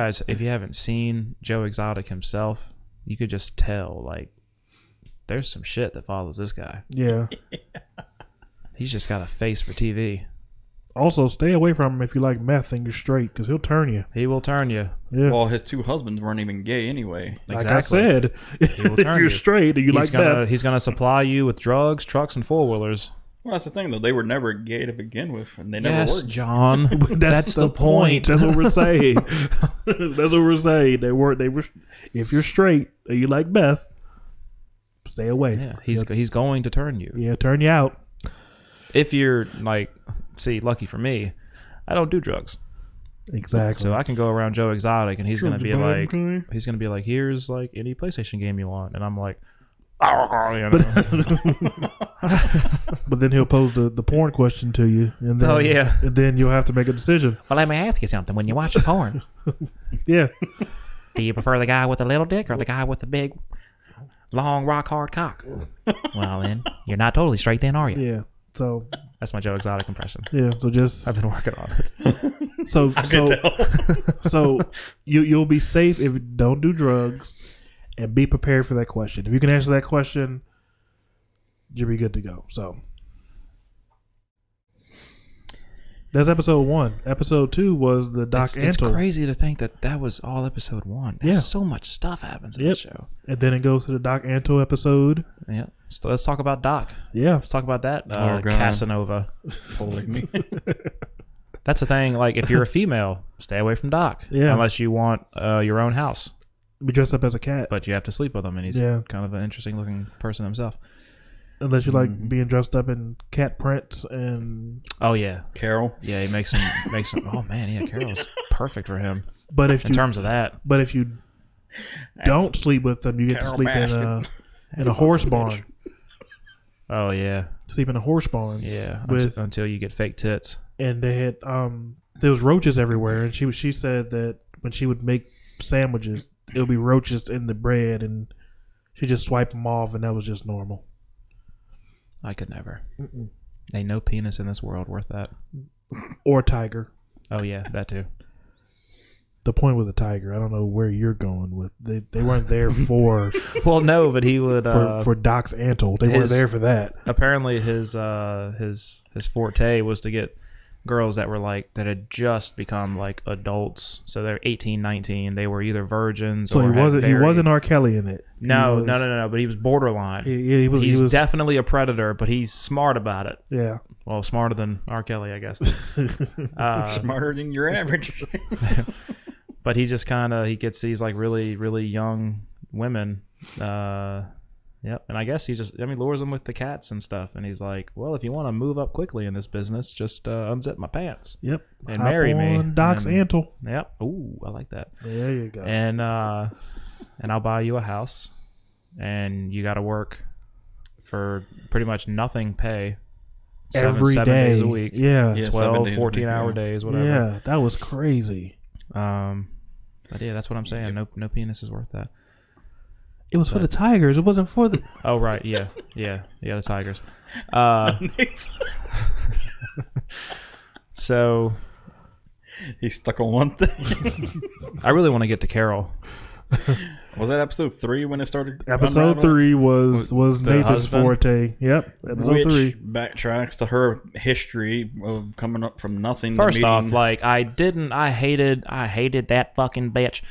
S2: haven't seen Joe Exotic himself, you could just tell, like, there's some shit that follows this guy.
S3: Yeah.
S2: He's just got a face for TV.
S3: Also, stay away from him if you like meth and you're straight, because he'll turn you.
S2: He will turn you.
S3: Yeah.
S1: Well, his 2 husbands weren't even gay anyway.
S3: Like
S2: Exactly.
S3: I said,
S2: will
S3: if
S2: turn
S3: you're
S2: you.
S3: straight and you like meth,
S2: He's gonna supply you with drugs, trucks, and 4-wheelers.
S1: Well, that's the thing, though. They were never gay to begin with, and they never
S2: Yes,
S1: were.
S2: John. That's the point.
S3: That's what we're saying. That's what we're saying. They were. If you're straight and you like meth, stay away.
S2: Yeah, he's going to turn you.
S3: Yeah, turn you out.
S2: If you're like, see, lucky for me, I don't do drugs,
S3: Exactly.
S2: so I can go around Joe Exotic, and he's gonna be like,
S1: Okay.
S2: here's like any PlayStation game you want, and I'm like, oh, you know.
S3: But then he'll pose the porn question to you, and then,
S2: Oh, yeah.
S3: and then you'll have to make a decision.
S4: Well, let me ask you something. When you watch porn,
S3: Yeah,
S4: do you prefer the guy with the little dick or the guy with the big, long, rock hard cock? Well, then you're not totally straight, then, are you?
S3: yeah. So
S2: That's my Joe Exotic impression.
S3: yeah, so just
S2: I've been working on it.
S3: so you'll be safe if you don't do drugs, and be prepared for that question. If you can answer that question, you'll be good to go. So that's episode 1. Episode 2 was the Doc
S2: It's
S3: Antle,
S2: crazy to think that was all episode 1. There's
S3: Yeah.
S2: so much stuff happens in
S3: Yep.
S2: this show.
S3: and then it goes to the Doc Antle episode.
S2: Yeah. So let's talk about Doc.
S3: Yeah,
S2: Let's talk about that.
S1: Oh, God.
S2: Casanova.
S1: Holding me.
S2: That's the thing. Like, if you're a female, stay away from Doc.
S3: Yeah.
S2: Unless you want your own house.
S3: be dressed up as a cat.
S2: But you have to sleep with him, and he's
S3: Yeah.
S2: kind of an interesting looking person himself.
S3: Unless you like being dressed up in cat prints and.
S2: Oh yeah,
S1: Carol.
S2: yeah. He makes him. Oh man, yeah. Carol's perfect for him
S3: But if
S2: in terms of that.
S3: But if you don't sleep with them, you get
S1: Carol
S3: to sleep
S1: Baskin.
S3: in a horse barn.
S2: Oh yeah,
S3: Sleep in a horse barn.
S2: yeah.
S3: With-
S2: Until you get fake tits.
S3: And they had there was roaches everywhere, and she said that when she would make sandwiches, it would be roaches in the bread, and she just swipe them off, and that was just normal.
S2: I could never. Ain't no penis in this world worth that.
S3: Or tiger.
S2: Oh yeah, that too.
S3: The point was a tiger. I don't know where you're going with. They weren't there for
S2: Well, no, but he would.
S3: for Doc's Antle. They weren't
S2: his-
S3: there for that.
S2: Apparently, his forte was to get girls that were like that had just become like adults, so they're 18, 19. They were either virgins
S3: So
S2: or
S3: he wasn't R. Kelly in it.
S2: No. But he was borderline.
S3: He was.
S2: He's
S3: he was
S2: definitely a predator, but he's smart about it.
S3: yeah.
S2: Well, smarter than R. Kelly, I guess.
S1: Smarter than your average.
S2: But he just kind of he gets these like really really young women. Yep, and I guess he just lures them with the cats and stuff, and he's like, well, if you want to move up quickly in this business, just unzip my pants.
S3: Yep.
S2: And
S3: Hop
S2: marry me.
S3: on Doc's
S2: And-
S3: Antle.
S2: Yep. Ooh, I like that.
S3: There you go.
S2: And I'll buy you a house, and you got to work for pretty much nothing pay.
S3: Every
S2: seven
S3: day.
S2: days a week.
S3: Yeah.
S1: Yeah.
S2: 12,
S1: 7 days a
S2: 14-hour
S1: week, yeah.
S2: days, whatever.
S3: Yeah. That was crazy.
S2: But yeah, that's what I'm saying. No penis is worth that.
S3: It was for the Tigers. It wasn't for the.
S2: Oh right, yeah, the Tigers. So
S1: He's stuck on one thing.
S2: I really want to get to Carol.
S1: Was that episode 3 when it started?
S3: Episode
S1: unraveling?
S3: 3 was
S2: The
S3: Nathan's
S2: husband?
S3: forte. Yep. Episode
S1: Which
S3: 3.
S1: backtracks to her history of coming up from nothing. to
S2: First off,
S1: meeting-
S2: like I hated that fucking bitch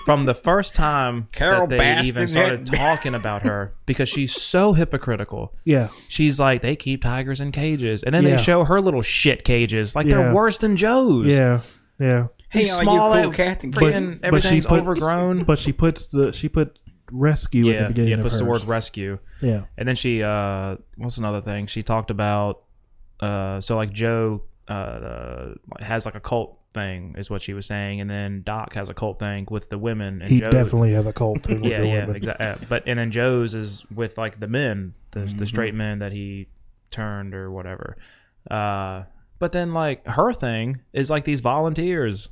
S2: from the first time
S1: Carol
S2: that they even
S1: Baskin
S2: started
S1: had-
S2: talking about her because she's so hypocritical.
S3: Yeah.
S2: She's like, they keep tigers in cages, and then
S3: Yeah.
S2: they show her little shit cages, like
S3: Yeah.
S2: they're worse than Joe's.
S3: Yeah. Yeah.
S2: He's
S1: Hey, all you
S2: small,
S1: cool
S2: and
S1: cats and
S2: freaking
S1: kittens.
S2: everything's overgrown.
S3: But she put rescue at the beginning of
S2: puts the
S3: hers.
S2: word rescue.
S3: Yeah.
S2: And then she, what's another thing? She talked about, so like Joe has like a cult thing, is what she was saying, and then Doc has a cult thing with the women. And
S3: He
S2: Joe,
S3: definitely has a cult thing with
S2: yeah,
S3: the
S2: yeah,
S3: women.
S2: exactly. But and then Joe's is with like the men, the straight men that he turned or whatever. But then like her thing is like these volunteers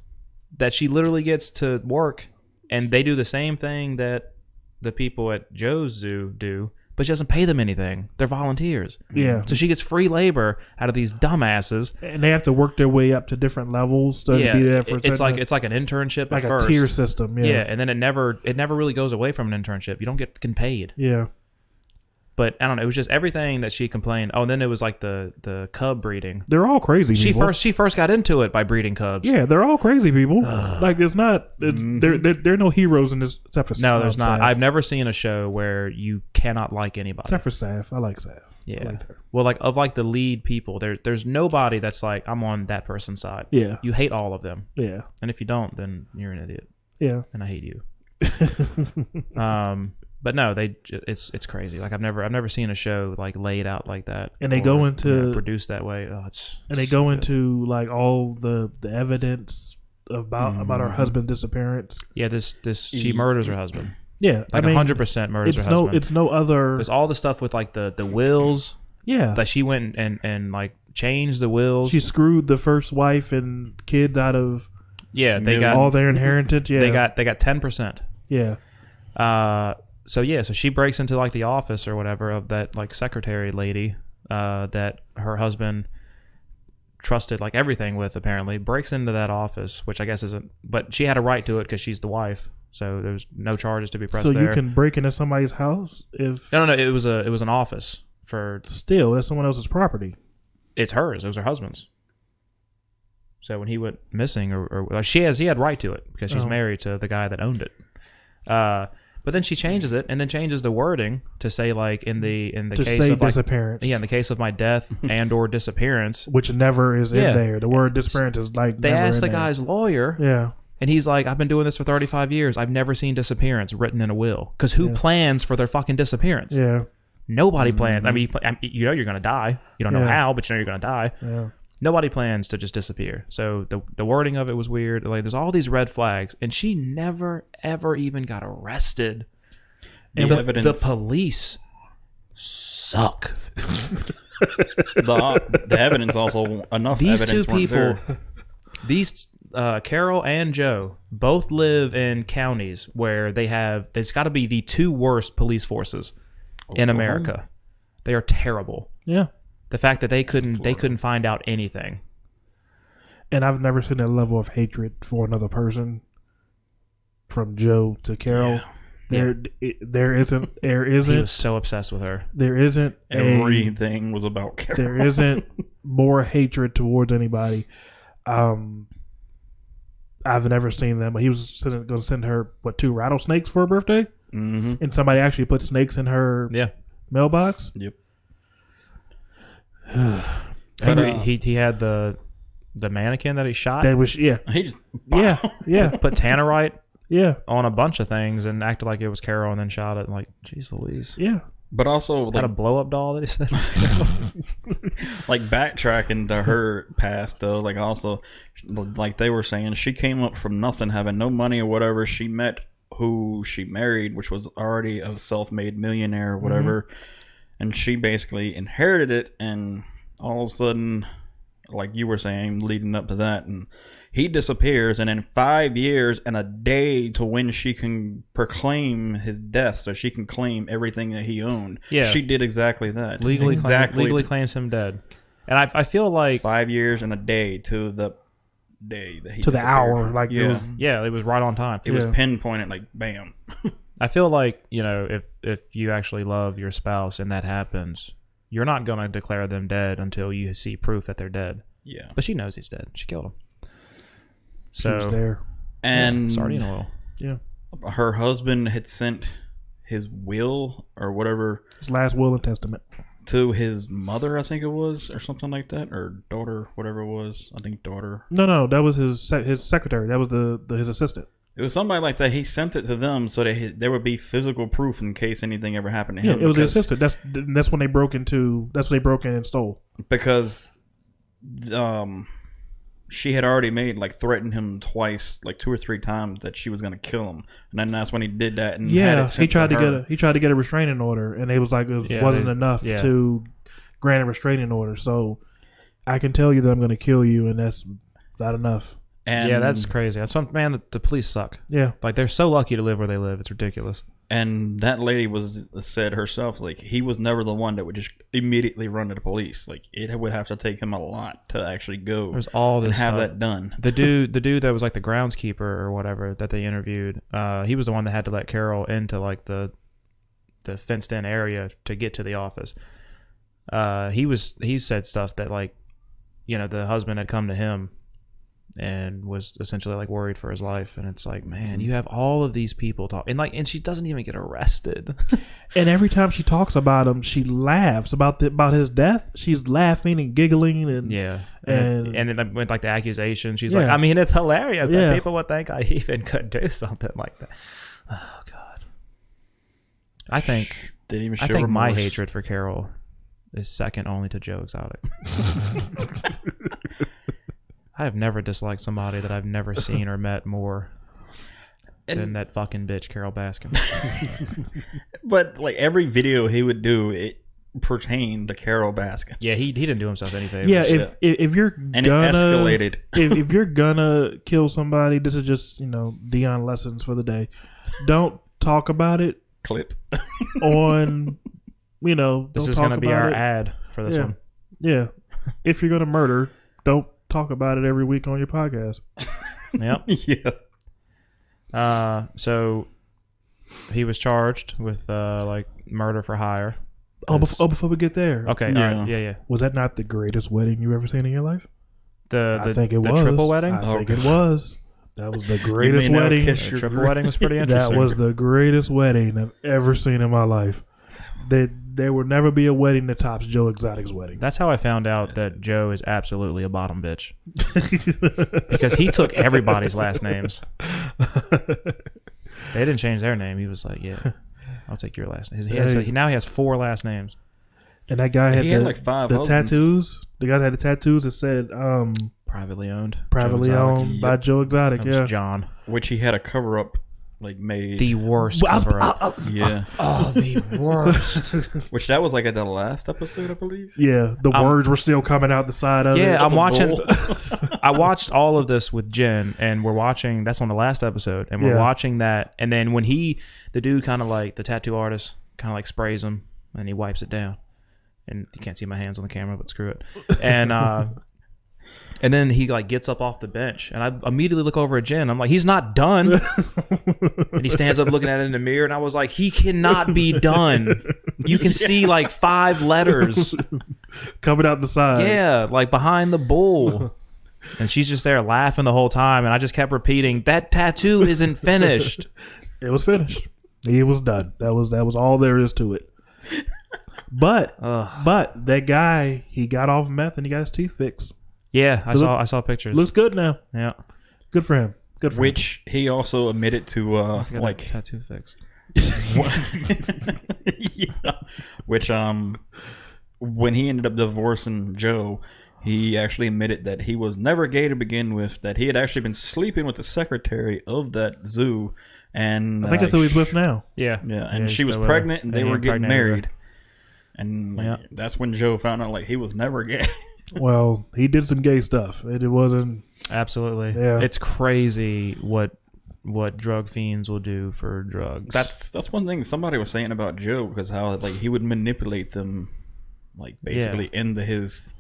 S2: that she literally gets to work, and they do the same thing that the people at Joe's Zoo do, but she doesn't pay them anything. They're volunteers.
S3: Yeah.
S2: So she gets free labor out of these dumbasses.
S3: And they have to work their way up to different levels to
S2: Yeah,
S3: be there for
S2: it's like an internship
S3: like
S2: at
S3: a
S2: first.
S3: tier system.
S2: Yeah,
S3: Yeah.
S2: and then it never really goes away from an internship. You don't get paid.
S3: Yeah.
S2: But I don't know. It was just everything that she complained. Oh, and then it was like the cub breeding.
S3: They're all crazy.
S2: She
S3: people.
S2: first got into it by breeding cubs.
S3: Yeah, they're all crazy people. Like it's not. There are no heroes in this except for
S2: No, there's not.
S3: Saf.
S2: I've never seen a show where you cannot like anybody.
S3: Except for Saf. I like Saf.
S2: Yeah.
S3: I like her.
S2: Well, like of like the lead people, there's nobody that's like I'm on that person's side.
S3: Yeah.
S2: You hate all of them,
S3: Yeah.
S2: and if you don't, then you're an idiot,
S3: Yeah.
S2: and I hate you. But no, it's crazy. Like I've never seen a show like laid out like that,
S3: And they go into-
S2: produced that way. Oh,
S3: And they go into like all the evidence about her husband's disappearance.
S2: yeah. This she murders her husband.
S3: Yeah.
S2: Like
S3: I mean,
S2: 100% murders her
S3: it's
S2: husband.
S3: it's no other.
S2: There's all the stuff with like the wills
S3: Yeah.
S2: that she went and like changed the wills.
S3: She screwed the first wife and kids out of
S2: yeah, they got
S3: all their inheritance. Yeah.
S2: they got 10%.
S3: Yeah.
S2: So she breaks into like the office or whatever of that like secretary lady that her husband trusted like everything with, apparently breaks into that office, which I guess isn't, but she had a right to it because she's the wife, so there's no charges to be pressed
S3: So
S2: there.
S3: you can break into somebody's house if
S2: no, it was an office for,
S3: still that's someone else's property.
S2: it's hers, it was her husband's. So when he went missing, or he had right to it because she's married to the guy that owned it. But then she changes it and then changes the wording to say like in the
S3: To
S2: case
S3: say
S2: of like,
S3: disappearance.
S2: yeah, in the case of my death and or disappearance.
S3: Which never is
S2: Yeah.
S3: in there. The word disappearance is like
S2: They
S3: never
S2: asked
S3: in
S2: the
S3: there.
S2: guy's lawyer,
S3: Yeah.
S2: and he's like, "I've been doing this for 35 years. I've never seen disappearance written in a will. Because who plans for their fucking disappearance?
S3: Yeah.
S2: Nobody plans. I mean, you know you're gonna die. You don't know
S3: Yeah.
S2: how, but you know you're gonna die.
S3: Yeah.
S2: Nobody plans to just disappear. So the wording of it was weird. Like there's all these red flags, and she never ever even got arrested.
S1: The
S2: The
S1: evidence,
S2: police suck.
S1: the evidence also enough.
S2: These two
S1: evidence weren't
S2: people,
S1: there.
S2: these Carol and Joe, both live in counties where there's got to be the two worst police forces in America. They are terrible.
S3: Yeah.
S2: The fact that they couldn't find out anything.
S3: And I've never seen that level of hatred for another person from Joe to Carol. There isn't
S2: He was so obsessed with her.
S3: there isn't
S1: Everything was about Carol.
S3: there isn't more hatred towards anybody. I've never seen them. He was going to send her 2 rattlesnakes for her birthday, and somebody actually put snakes in her
S2: Yeah.
S3: mailbox.
S1: Yep.
S2: And he had the mannequin that he shot.
S3: That was
S1: He just
S3: yeah.
S2: Put tannerite
S3: Yeah.
S2: on a bunch of things and acted like it was Carol and then shot it. Like, jeez Louise.
S3: Yeah.
S1: But also,
S2: Had a
S1: like,
S2: blow up doll that he said was Carol.
S1: like backtracking to her past though, like also, like they were saying, she came up from nothing, having no money or whatever. She met who she married, which was already a self-made millionaire or whatever, and she basically inherited it. And all of a sudden, like you were saying, leading up to that, and he disappears, and in 5 years and a day to when she can proclaim his death, so she can claim everything that he owned.
S2: Yeah.
S1: She did exactly that.
S2: legally
S1: exactly
S2: claims him dead. And I feel like
S1: 5 years and a day to the day that he
S3: To the
S1: disappeared.
S3: hour, like it
S1: yeah,
S3: was.
S2: it was right on time.
S1: it was
S3: Yeah.
S1: pinpointed, like bam.
S2: I feel like, if you actually love your spouse and that happens, you're not going to declare them dead until you see proof that they're dead.
S1: Yeah,
S2: But she knows he's dead. She killed him.
S3: She was
S2: So,
S3: there.
S1: and
S2: sardine oil.
S3: Yeah.
S1: her husband had sent his will or whatever
S3: His last will and testament.
S1: to his mother, I think it was, or something like that, or daughter, whatever it was. I think daughter.
S3: No, that was his secretary. That was his assistant.
S1: It was somebody like that. He sent it to them so that there would be physical proof in case anything ever happened to
S3: Yeah,
S1: him.
S3: it was the
S1: because-
S3: assistant. That's when they broke into. That's when they broke in and stole.
S1: because she had already made, like, threatened him twice, like 2 or 3 times, that she was going to kill him, and then that's when he did that. And had
S3: Yeah,
S1: it sent
S3: he tried to
S1: her.
S3: get a restraining order, and it was like it
S2: Yeah,
S3: wasn't
S2: they-
S3: enough
S2: yeah.
S3: to grant a restraining order. So I can tell you that I'm going to kill you, and that's not enough.
S1: And,
S2: Yeah, that's crazy. That's what, man, the police suck.
S3: Yeah,
S2: Like, they're so lucky to live where they live. It's ridiculous.
S1: and that lady said herself, like, he was never the one that would just immediately run to the police. Like, it would have to take him a lot to actually go
S2: There's all
S1: and
S2: this
S1: have
S2: stuff.
S1: that done.
S2: The dude that was like the groundskeeper or whatever that they interviewed, he was the one that had to let Carol into like the the fenced in area to get to the office. He said stuff that like, you know, the husband had come to him and was essentially like worried for his life, and it's like, man, you have all of these people talk, and she doesn't even get arrested.
S3: And every time she talks about him, she laughs about his death. She's laughing and giggling and
S2: Yeah,
S3: And-
S2: and then with like the accusation, she's
S3: Yeah.
S2: like, I mean, it's hilarious
S3: Yeah.
S2: that people would think I even could do something like that. Oh God, I think
S1: Didn't even show
S2: I think my
S1: remorse.
S2: hatred for Carol is second only to Joe Exotic. I have never disliked somebody that I've never seen or met more than that fucking bitch Carol Baskin.
S1: But like every video he would do, it pertained to Carol Baskin.
S2: Yeah, he didn't do himself any favors.
S3: yeah. If you're
S1: And it
S3: gonna
S1: escalated.
S3: if you're gonna kill somebody, this is just Dion lessons for the day. Don't talk about it
S1: Clip.
S3: on
S2: This
S3: don't
S2: is
S3: talk
S2: going to be
S3: about
S2: our
S3: it.
S2: ad for this
S3: Yeah.
S2: one.
S3: Yeah, if you're gonna murder, don't talk about it every week on your podcast.
S2: Yep.
S1: Yeah.
S2: So he was charged with like murder for hire.
S3: Before we get there,
S2: Okay.
S1: Yeah.
S2: All right. Yeah.
S3: was that not the greatest wedding you've ever seen in your life?
S2: The
S3: I think it
S2: the
S3: was
S2: triple wedding.
S3: I think it was. That was the
S1: You
S3: greatest
S1: may now
S3: wedding.
S1: kiss
S2: The
S1: your
S2: triple
S1: groom.
S2: wedding was pretty interesting.
S3: That was the greatest wedding I've ever seen in my life. There will never be a wedding that tops Joe Exotic's wedding.
S2: That's how I found out that Joe is absolutely a bottom bitch. Because he took everybody's last names. They didn't change their name. He was like, "Yeah, I'll take your last name." Now he has 4 last names.
S3: And that guy had,
S1: He had like 5
S3: the
S1: husbands.
S3: tattoos. The guy that had the tattoos that said
S2: Privately owned.
S3: privately
S2: Joe Exotic.
S3: owned by Joe Exotic.
S2: That was
S3: Yeah.
S2: John.
S1: Which he had a cover up like made.
S2: The worst cover up.
S1: Yeah.
S2: Oh, the worst.
S1: Which that was like at the last episode, I believe.
S3: Yeah, the words were still coming out the side of it.
S2: Yeah, I'm watching.
S1: bull.
S2: I watched all of this with Jen, and we're watching. That's on the last episode, and we're
S3: Yeah.
S2: watching that. And then when the dude kind of like the tattoo artist, kind of like sprays him, and he wipes it down. And you can't see my hands on the camera, but screw it. And then he like gets up off the bench, and I immediately look over at Jen. I'm like, he's not done. And he stands up looking at it in the mirror, and I was like, he cannot be done. You can see like 5 letters.
S3: coming out the side.
S2: Yeah, like behind the bull. And she's just there laughing the whole time, and I just kept repeating, that tattoo isn't finished.
S3: It was finished. It was done. That was all there is to it. But that guy, he got off meth and he got his teeth fixed.
S2: Yeah, I saw pictures.
S3: Looks good now.
S2: Yeah.
S3: Good for him. Good for
S1: Which he also admitted to
S2: Got a
S1: like
S2: tattoo fixed.
S1: yeah. Which when he ended up divorcing Joe, he actually admitted that he was never gay to begin with, that he had actually been sleeping with the secretary of that zoo, and
S3: I think that's who he's with now.
S2: Yeah.
S1: yeah, and
S2: he's
S1: she was
S2: still with her.
S1: pregnant and they
S2: he
S1: were getting
S2: impregnated her.
S1: married. And like,
S2: Yeah.
S1: that's when Joe found out like he was never gay.
S3: Well, he did some gay stuff. It wasn't.
S2: Absolutely.
S3: Yeah.
S2: It's crazy what drug fiends will do for drugs.
S1: That's one thing somebody was saying about Joe, because how like he would manipulate them, like basically into his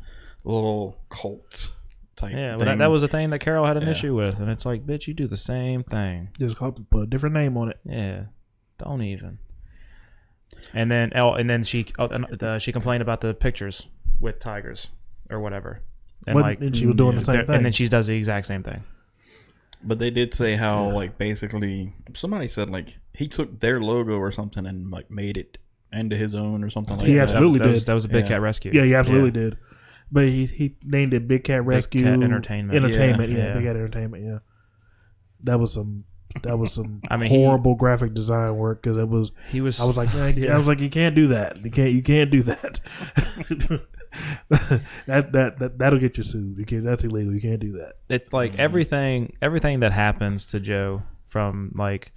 S1: little cult type.
S2: yeah,
S1: thing.
S2: well, that was a thing that Carol had an
S1: Yeah.
S2: issue with, and it's like, bitch, you do the same thing.
S3: Just put a different name on it.
S2: Yeah, don't even. And then she complained about the pictures with tigers or whatever, and
S3: And she was doing the same thing.
S2: and then she does the exact same thing.
S1: But they did say how like basically somebody said like he took their logo or something and like made it into his own or something like
S3: He
S1: that.
S3: absolutely
S2: that was,
S3: did.
S2: That was a Big
S1: Yeah.
S2: Cat Rescue.
S3: Yeah, he absolutely did. But he named it Big Cat Rescue
S2: Cat Entertainment.
S3: Entertainment,
S2: Yeah,
S3: yeah,
S2: yeah.
S3: Big Cat Entertainment. Yeah, that was some
S2: I mean,
S3: horrible graphic design work because it was.
S2: He was.
S3: I was like, you can't do that. You can't do that. that'll get you sued. That's illegal. You can't do that.
S2: It's like everything that happens to Joe, from like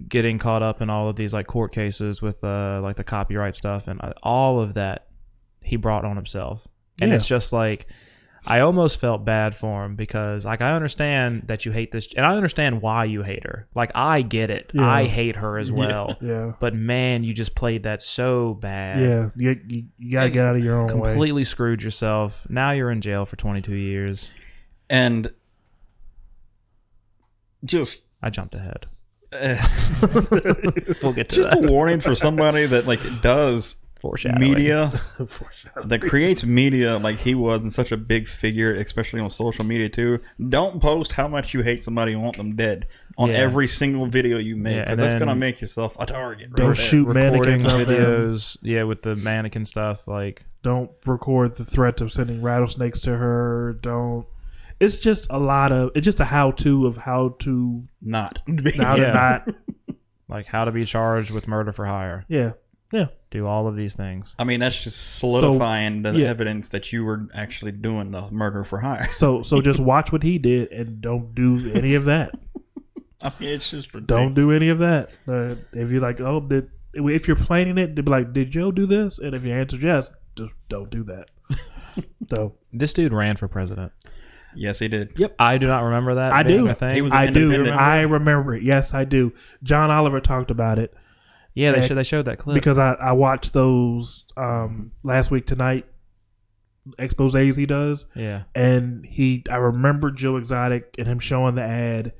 S2: getting caught up in all of these like court cases with like the copyright stuff and all of that, he brought on himself. And
S3: Yeah.
S2: it's just like, I almost felt bad for him because like I understand that you hate this, and I understand why you hate her. Like I get it.
S3: Yeah.
S2: I hate her as well.
S3: Yeah,
S2: But man, you just played that so bad.
S3: yeah. You gotta get out of your own way.
S2: Completely screwed yourself. Now you're in jail for 22 years.
S1: And just
S2: I jumped ahead. We'll get to
S1: Just
S2: that.
S1: a warning for somebody that like does
S2: Foreshadowing.
S1: media, that creates media like he was, and such a big figure, especially on social media too. Don't post how much you hate somebody and want them dead on
S2: Yeah.
S1: every single video you make,
S2: Yeah,
S1: because
S2: and
S1: that's
S2: then-
S1: gonna make yourself a target.
S3: Don't
S1: right there.
S3: shoot
S2: Recording
S3: mannequins of them.
S2: videos, yeah, with the mannequin stuff. Like,
S3: Don't record the threat of sending rattlesnakes to her. Don't. It's just a lot of. It's just a how-to of how to
S1: Not.
S3: how to
S2: Yeah.
S3: not.
S2: like how to be charged with murder for hire.
S3: Yeah, yeah.
S2: Do all of these things.
S1: I mean, that's just solidifying the
S3: yeah.
S1: evidence that you were actually doing the murder for hire.
S3: So just watch what he did and don't do any of that.
S1: I mean, it's just ridiculous.
S3: Don't do any of that. If you're like, oh, if you're planning it, to be like, did Joe do this? And if your answer is yes, just don't do that. So
S2: This dude ran for president.
S1: Yes, he did.
S3: Yep.
S2: I do not remember that.
S3: I
S2: being
S3: do.
S2: a thing.
S1: He was
S3: I do.
S1: independent.
S3: I remember it. Yes, I do. John Oliver talked about it
S2: Yeah,
S3: Yeah.
S2: they showed that clip.
S3: because I watched those last week tonight exposés he does,
S2: yeah,
S3: and I remember Joe Exotic and him showing the ad,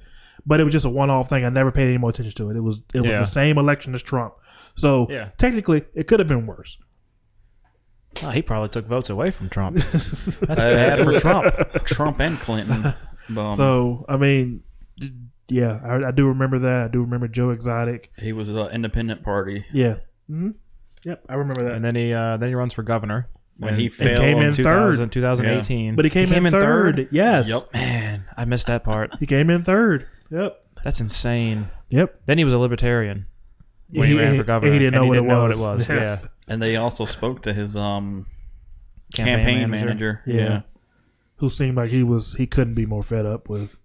S3: but it was just a one-off thing. I never paid any more attention to it. It was
S2: Yeah.
S3: the same election as Trump, so
S2: Yeah.
S3: technically it could have been worse.
S2: oh, he probably took votes away from Trump. That's bad for Trump.
S1: Trump and Clinton.
S3: So I mean, yeah, I do remember that. I do remember Joe Exotic.
S1: He was an independent party.
S3: Yeah. Yep, I remember that.
S2: And then he runs for governor
S1: When he failed,
S3: came in
S2: 2018.
S3: But he came in third. Yes.
S1: Yep.
S2: Man, I missed that part.
S3: He came in third. Yep.
S2: That's insane.
S3: Yep.
S2: Then he was a libertarian when he ran for governor.
S3: He didn't
S2: and
S3: know
S2: he
S3: what
S2: didn't
S3: it
S2: know
S3: was.
S2: what it was. Yeah.
S1: And they also spoke to his campaign manager.
S3: Yeah. Who seemed like he couldn't be more fed up with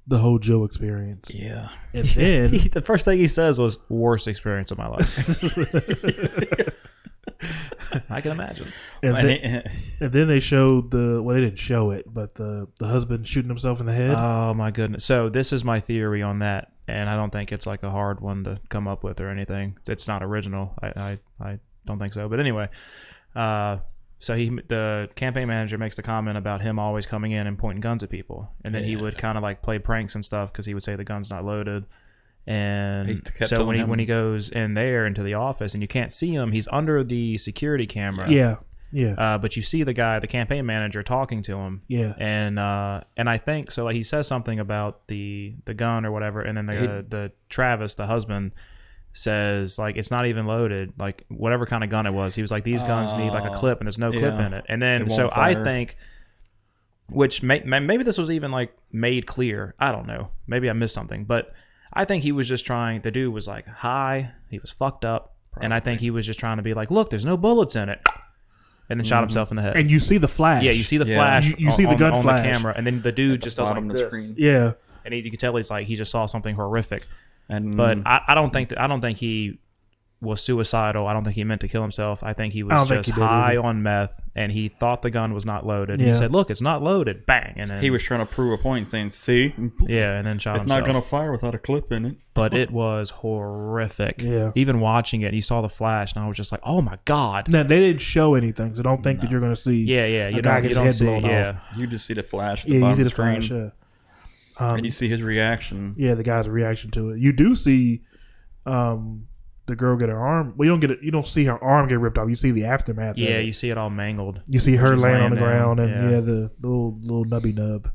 S3: the whole Joe experience.
S1: Yeah.
S3: And then
S2: The first thing he says was worst experience of my life. I can imagine.
S3: and then they showed they didn't show it, but the husband shooting himself in the head.
S2: Oh my goodness. So this is my theory on that, and I don't think it's like a hard one to come up with or anything. It's not original. I don't think so. But anyway, so the campaign manager makes the comment about him always coming in and pointing guns at people, and then he would kind of like play pranks and stuff because he would say the gun's not loaded.
S1: He
S2: And
S1: kept
S2: so
S1: telling him-
S2: when he goes in there into the office and you can't see him, he's under the security camera.
S3: Yeah.
S2: But you see the campaign manager, talking to him.
S3: Yeah.
S2: And I think so. Like he says something about the gun or whatever, and then the Travis, the husband, says like it's not even loaded. Like whatever kind of gun it was, he was like these guns need like a clip, and there's no clip
S1: yeah.
S2: in it. And then
S1: It
S2: so
S1: won't
S2: I
S1: fire.
S2: think, which maybe this was even like made clear. I don't know. Maybe I missed something, but I think he was just trying. The dude was like high. He was fucked up, and I think he was just trying to be like, look, there's no bullets in it, and then shot himself in the head.
S3: And you see the flash.
S2: Yeah, you see the
S1: Yeah.
S2: flash.
S3: You see the gun
S2: on
S3: flash.
S2: the camera, and then the dude just does like
S1: bottom of the
S2: this,
S1: screen.
S3: Yeah.
S2: and you can tell he's like he just saw something horrific.
S1: And
S2: But I don't think he was suicidal. I don't think he meant to kill himself. I think he
S3: I don't
S2: was
S3: think
S2: just
S3: he did
S2: high
S3: either.
S2: on meth, and he thought the gun was not loaded. And
S3: Yeah.
S2: he said, "Look, it's not loaded." Bang, and then
S1: he was trying to prove a point, saying, "See,
S2: yeah, and then shot
S1: it's
S2: himself.
S1: not going to fire without a clip in it."
S2: But it was horrific.
S3: Yeah.
S2: Even watching it, you saw the flash, and I was just like, "Oh my god."
S3: Now they didn't show anything, so don't think that you're going to see.
S2: Yeah, yeah.
S3: a
S2: You
S3: guy
S2: don't,
S3: get
S2: you
S3: his
S2: don't
S3: head
S2: see.
S3: blown
S2: Yeah,
S3: off.
S1: You just see the flash at the
S3: Yeah, you
S1: bottom
S3: see
S1: of
S3: the
S1: the screen,
S3: flash. Yeah.
S1: and you see his reaction.
S3: Yeah, the guy's reaction to it. You do see the girl get her arm. Well, you don't see her arm get ripped off. You see the aftermath. of
S2: yeah.
S3: it.
S2: You see it all mangled.
S3: You see her
S2: She's
S3: laying on the
S2: laying down,
S3: ground, and
S2: yeah.
S3: the little nubby nub.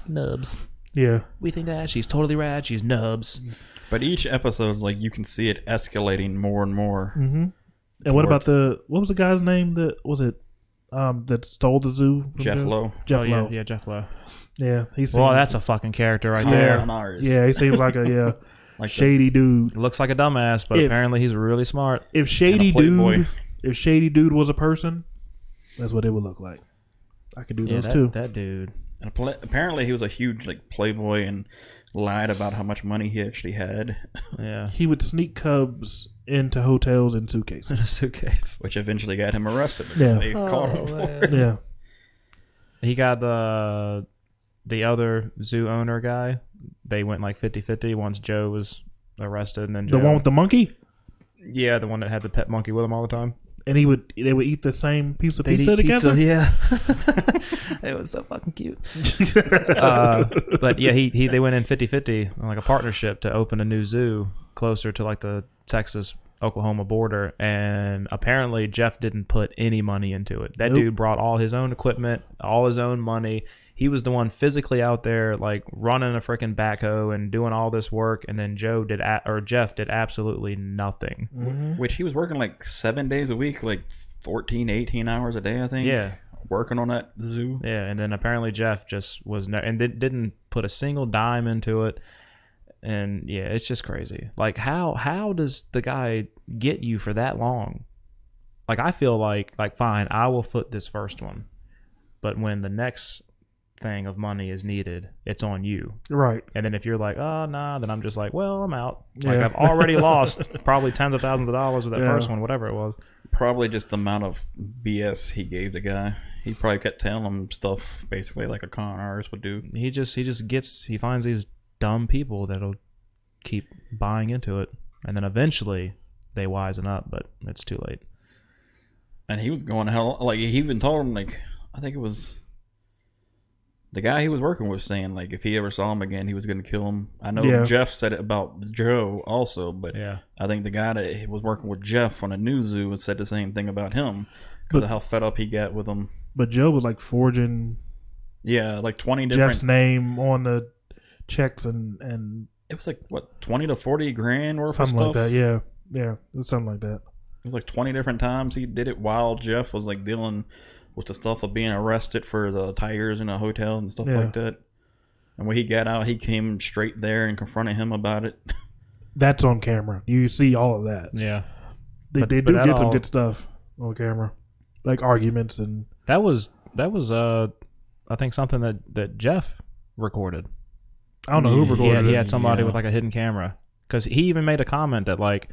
S2: Nubs.
S3: Yeah,
S2: We think that she's totally rad. She's nubs.
S1: But each episode's like you can see it escalating more and more.
S3: Mm-hmm. And what about
S1: towards
S3: what was the guy's name that stole the zoo? from
S1: Jeff
S3: Joe?
S1: Lowe?
S3: Jeff
S2: Oh,
S3: Lowe.
S2: yeah, Jeff Lowe.
S3: Yeah, he seems.
S2: Well, that's a fucking character right
S3: Yeah.
S2: there.
S1: Colin Iris.
S3: yeah, he seems like a
S1: Like
S3: shady dude.
S2: Looks like a dumbass, but
S3: If-
S2: apparently he's really smart.
S3: If shady
S1: And a playboy.
S3: dude, was a person, that's what it would look like. I could do
S2: Yeah,
S3: those too.
S2: that dude.
S1: And apparently he was a huge like playboy and lied about how much money he actually had,
S2: Yeah.
S3: He would sneak cubs into hotels in suitcases.
S2: In a suitcase.
S1: which eventually got him arrested.
S3: Yeah.
S1: They caught him for it.
S3: Yeah,
S2: He got the other zoo owner guy. They went like 50-50 once Joe was arrested, and then Joe,
S3: the one with the monkey.
S2: yeah, the one that had the pet monkey with him all the time.
S3: and they would eat the same piece of pizza together.
S2: Yeah. It was so fucking cute. But yeah, they went in 50-50 on like a partnership to open a new zoo closer to like the Texas-Oklahoma border, and apparently Jeff didn't put any money into it. That dude brought all his own equipment, all his own money. He was the one physically out there, like running a freaking backhoe and doing all this work, and then Jeff did absolutely nothing.
S3: Mm-hmm.
S1: Which he was working like 7 days a week, like 14, 18 hours a day, I think.
S2: Yeah.
S1: Working on that zoo.
S2: Yeah, and then apparently Jeff just was and didn't put a single dime into it. And yeah, it's just crazy. Like how does the guy get you for that long? Like I feel like fine, I will foot this first one, but when the next thing of money is needed, it's on you.
S3: Right.
S2: And then if you're like, oh nah, then I'm just like, well, I'm out. Like
S3: Yeah.
S2: I've already lost probably tens of thousands of dollars with that first one, whatever it was.
S1: Probably just the amount of BS he gave the guy. He probably kept telling him stuff basically like a con artist would do.
S2: He finds these dumb people that'll keep buying into it, and then eventually they wisen up, but it's too late.
S1: And he was going to hell. Like, he even told him, like, I think it was the guy he was working with saying, like, if he ever saw him again, he was going to kill him. I know Jeff said it about Joe also, but
S2: Yeah.
S1: I think the guy that was working with Jeff on a new zoo said the same thing about him because of how fed up he got with him.
S3: But Joe was like forging
S1: Yeah, like 20 different.
S3: Jeff's name on the checks and
S1: It was like, what, 20 to 40 grand worth
S3: something
S1: of
S3: like
S1: stuff?
S3: that. Yeah, it was something like that.
S1: It was like 20 different times he did it while Jeff was like dealing with the stuff of being arrested for the tigers in a hotel and stuff like that. And when he got out, he came straight there and confronted him about it.
S3: That's on camera. You see all of that.
S2: Yeah.
S3: They
S2: But
S3: do
S2: that
S3: get some
S2: all-
S3: good stuff on camera, like arguments and
S2: That was I think something that Jeff recorded.
S3: I don't know who recorded
S2: He
S3: it.
S2: had somebody
S1: Yeah.
S2: with like a hidden camera, because he even made a comment that like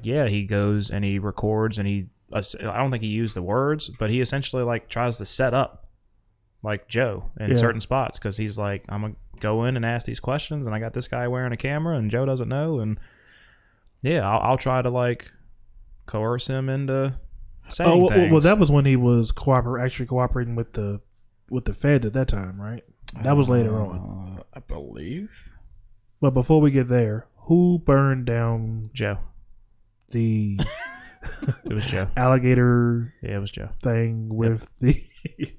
S2: yeah, he goes and he records and I don't think he used the words, but he essentially like tries to set up like Joe in certain spots, because he's like, I'm gonna go in and ask these questions, and I got this guy wearing a camera and Joe doesn't know, and yeah, I'll try to like coerce him into saying things.
S3: Well, that was when he was actually cooperating with the feds at that time, right? That was later on.
S1: I believe.
S3: But before we get there, who burned down
S2: Joe.
S3: the
S2: It was Joe.
S3: alligator
S2: Yeah, it was Joe.
S3: thing with the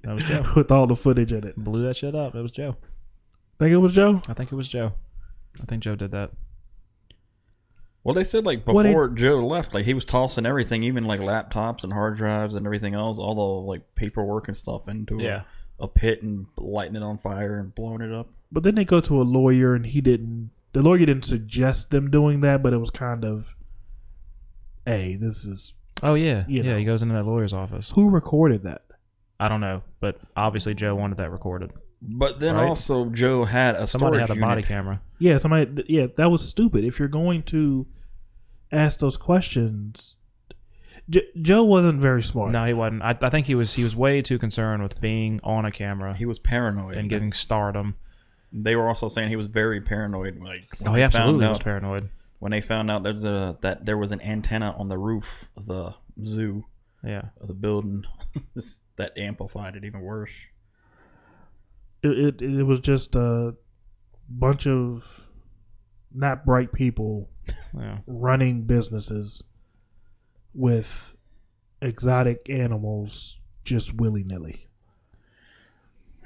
S2: That was Joe.
S3: with all the footage in it?
S2: Blew that shit up. It was Joe.
S3: Think it was Joe?
S2: I think it was Joe. I think Joe did that.
S1: Well, they said like before Joe left, like he was tossing everything, even like laptops and hard drives and everything else, all the like paperwork and stuff into a pit and lighting it on fire and blowing it up.
S3: But then they go to a lawyer, and the lawyer didn't suggest them doing that, but it was kind of, hey, this is
S2: Oh yeah,
S3: You know.
S2: He goes into that lawyer's office.
S3: who recorded that?
S2: I don't know, but obviously Joe wanted that recorded.
S1: But then
S3: Right.
S1: also Joe had a
S2: Somebody
S1: storage
S2: had a
S1: unit.
S2: body camera.
S3: Yeah, somebody. Yeah, that was stupid. If you're going to ask those questions, Joe wasn't very smart.
S2: No, he wasn't. I think he was way too concerned with being on a camera
S1: He was paranoid
S2: and getting stardom.
S1: They were also saying he was very paranoid. Like when
S2: Oh,
S1: they
S2: he absolutely
S1: found
S2: was
S1: out-
S2: paranoid.
S1: When they found out that there was an antenna on the roof of the zoo
S2: Yeah.
S1: of the building, that amplified it even worse.
S3: It was just a bunch of not bright people
S2: Yeah.
S3: running businesses with exotic animals just willy nilly.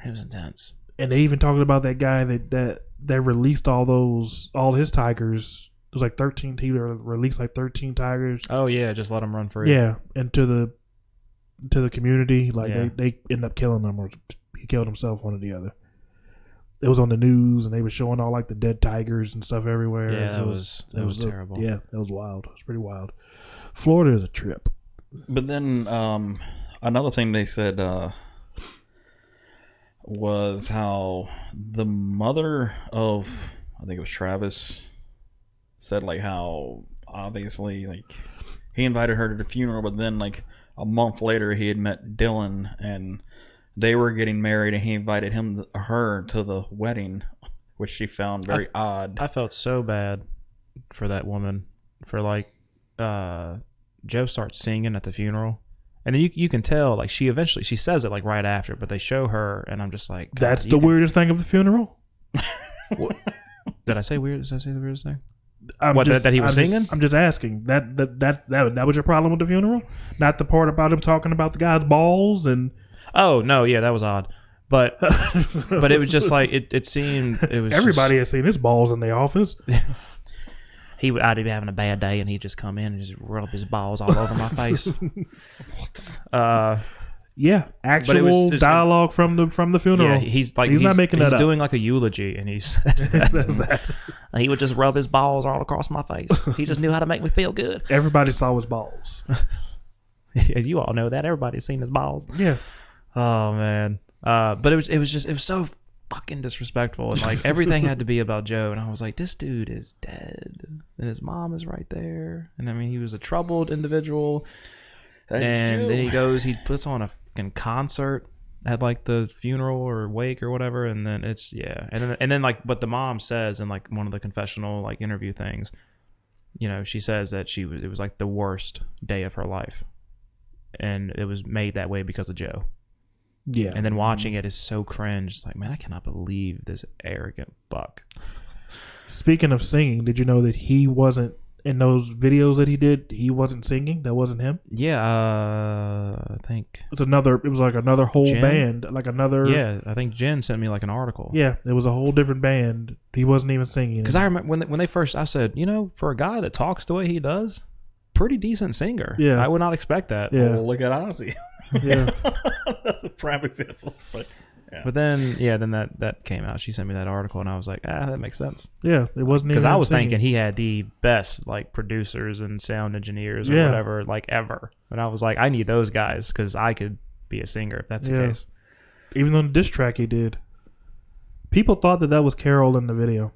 S2: It was intense.
S3: And they even talked about that guy that released all his tigers. It was like 13. He released like 13 tigers.
S2: Oh yeah, just let him run free.
S3: Yeah, into the community. Like
S2: Yeah.
S3: they end up killing him, or he killed himself, one or the other. It was on the news, and they were showing all like the dead tigers and stuff everywhere.
S2: Yeah,
S3: It
S2: that was terrible.
S3: Yeah, that was wild. It was pretty wild. Florida is a trip.
S1: But then another thing they said was how the mother of, I think it was Travis, said like how obviously like he invited her to the funeral, but then like a month later he had met Dylan and they were getting married, and he invited her to the wedding, which she found very odd.
S2: I felt so bad for that woman for like Joe starts singing at the funeral, and then you can tell like she says it like right after, but they show her, and I'm just like, God,
S3: That's the weirdest thing of the funeral.
S2: Did I say weird? Did I say the weirdest thing?
S3: I'm
S2: What, that he was singing?
S3: I'm just asking. That was your problem with the funeral, not the part about him talking about the guy's balls and.
S2: Oh no, yeah, that was odd, but it was just like it seemed it was
S3: Everybody has seen his balls in the office.
S2: I'd be having a bad day, and he'd just come in and just rub his balls all over my face.
S3: Yeah, actual dialogue from the funeral.
S2: Yeah, he's
S3: not making that up.
S2: He's doing like a eulogy, and he says that.
S3: He says that.
S2: He would just rub his balls all across my face. He just knew how to make me feel good.
S3: Everybody saw his balls.
S2: As you all know that everybody's seen his balls.
S3: Yeah.
S2: Oh man. But it was so fucking disrespectful, and like everything had to be about Joe, and I was like, this dude is dead, and his mom is right there, and I mean he was a troubled individual. And then he puts on a fucking concert at like the funeral or wake or whatever, and then and then like, but the mom says in like one of the confessional like interview things, you know, she says that it was like the worst day of her life, and it was made that way because of Joe.
S3: Yeah.
S2: And then watching it is so cringe. It's like, man, I cannot believe this arrogant buck.
S3: Speaking of singing, did you know that he wasn't in those videos that he did? He wasn't singing. That wasn't him.
S2: Yeah, I think
S3: It was like another whole
S2: Jen?
S3: band, like another.
S2: Yeah, I think Jen sent me like an article.
S3: Yeah, it was a whole different band. He wasn't even singing.
S2: Because I remember when they first, I said, you know, for a guy that talks the way he does, pretty decent singer.
S3: Yeah.
S2: I would not expect that.
S3: Yeah.
S1: Well, look at Ozzy.
S3: Yeah.
S1: That's a prime example. But
S2: But then that came out. She sent me that article, and I was like, that makes sense.
S3: Yeah, it wasn't even
S2: Because I
S3: him
S2: was
S3: singing.
S2: thinking he had the best like producers and sound engineers or
S3: Yeah.
S2: whatever like ever, and I was like, I need those guys because I could be a singer if that's the
S3: Yeah.
S2: case.
S3: Even on the diss track he did. People thought that was Carol in the video.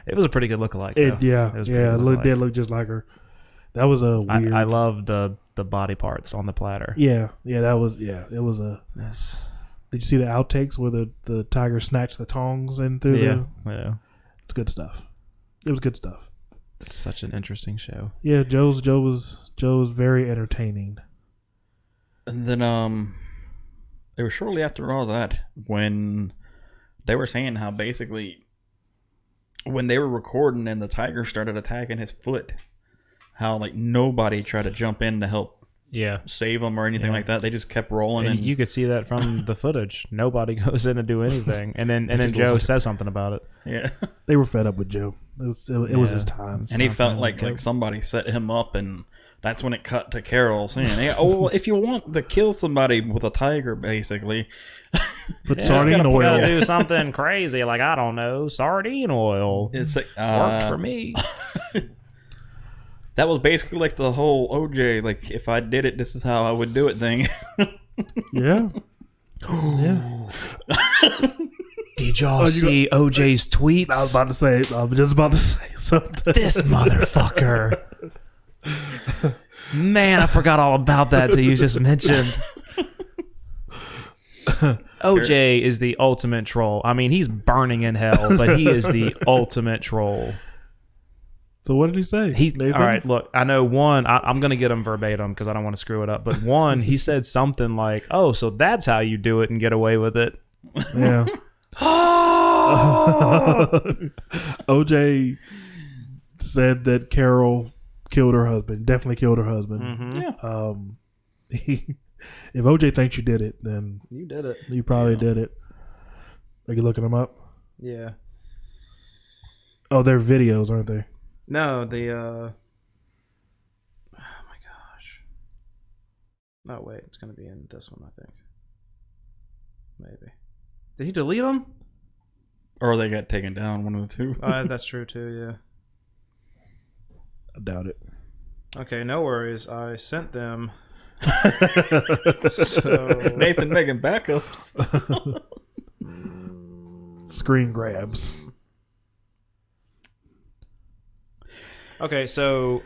S2: It was a pretty good lookalike. Though.
S3: It
S2: was a pretty good
S3: did
S2: lookalike.
S3: look just like her. That was a weird.
S2: I loved the body parts on the platter.
S3: Yeah, it was a.
S2: Yes.
S3: Did you see the outtakes where the tiger snatched the tongs in through
S2: Yeah.
S3: It's good stuff. It was good stuff.
S2: It's such an interesting show.
S3: Yeah, Joe was very entertaining.
S1: And then it was shortly after all that when they were saying how basically when they were recording and the tiger started attacking his foot, how like nobody tried to jump in to help
S2: Yeah.
S1: save him or anything like that. They just kept rolling.
S2: And
S1: And
S2: you could see that from the footage. Nobody goes in to do anything. And then Joe says something about it.
S1: yeah.
S3: They were fed up with Joe. It was his time.
S1: And he felt like somebody set him up, and that's when it cut to Carol saying, "Hey, well, if you want to kill somebody with a tiger, basically,
S3: Put sardine
S2: Gotta
S3: oil.
S2: do something crazy, like I don't know, sardine oil.
S1: it's like,
S2: Worked for me."
S1: That was basically like the whole OJ, like if I did it, this is how I would do it thing.
S3: Yeah. Yeah.
S2: Did y'all see OJ's tweets?
S3: I was just about to say something.
S2: This motherfucker. Man, I forgot all about that till you just mentioned. OJ is the ultimate troll. I mean, he's burning in hell, but he is the ultimate troll.
S3: So what did he say?
S2: All right, look, I know one, I'm going to get him verbatim because I don't want to screw it up, but one, he said something like, oh, so that's how you do it and get away with it.
S3: Yeah. OJ said that Carol killed her husband. Definitely killed her husband.
S2: Mm-hmm.
S3: If OJ thinks you did it, then
S2: You did it.
S3: you probably did it. Are you looking them up?
S2: Yeah.
S3: Oh, they're videos, aren't they?
S2: No, oh my gosh. No, wait, it's going to be in this one, I think. Maybe. Did he delete them?
S1: Or they got taken down, one of the two.
S2: That's true too, yeah.
S3: I doubt it.
S2: Okay, no worries. I sent them.
S1: Nathan making backups.
S3: Screen grabs.
S2: Okay, so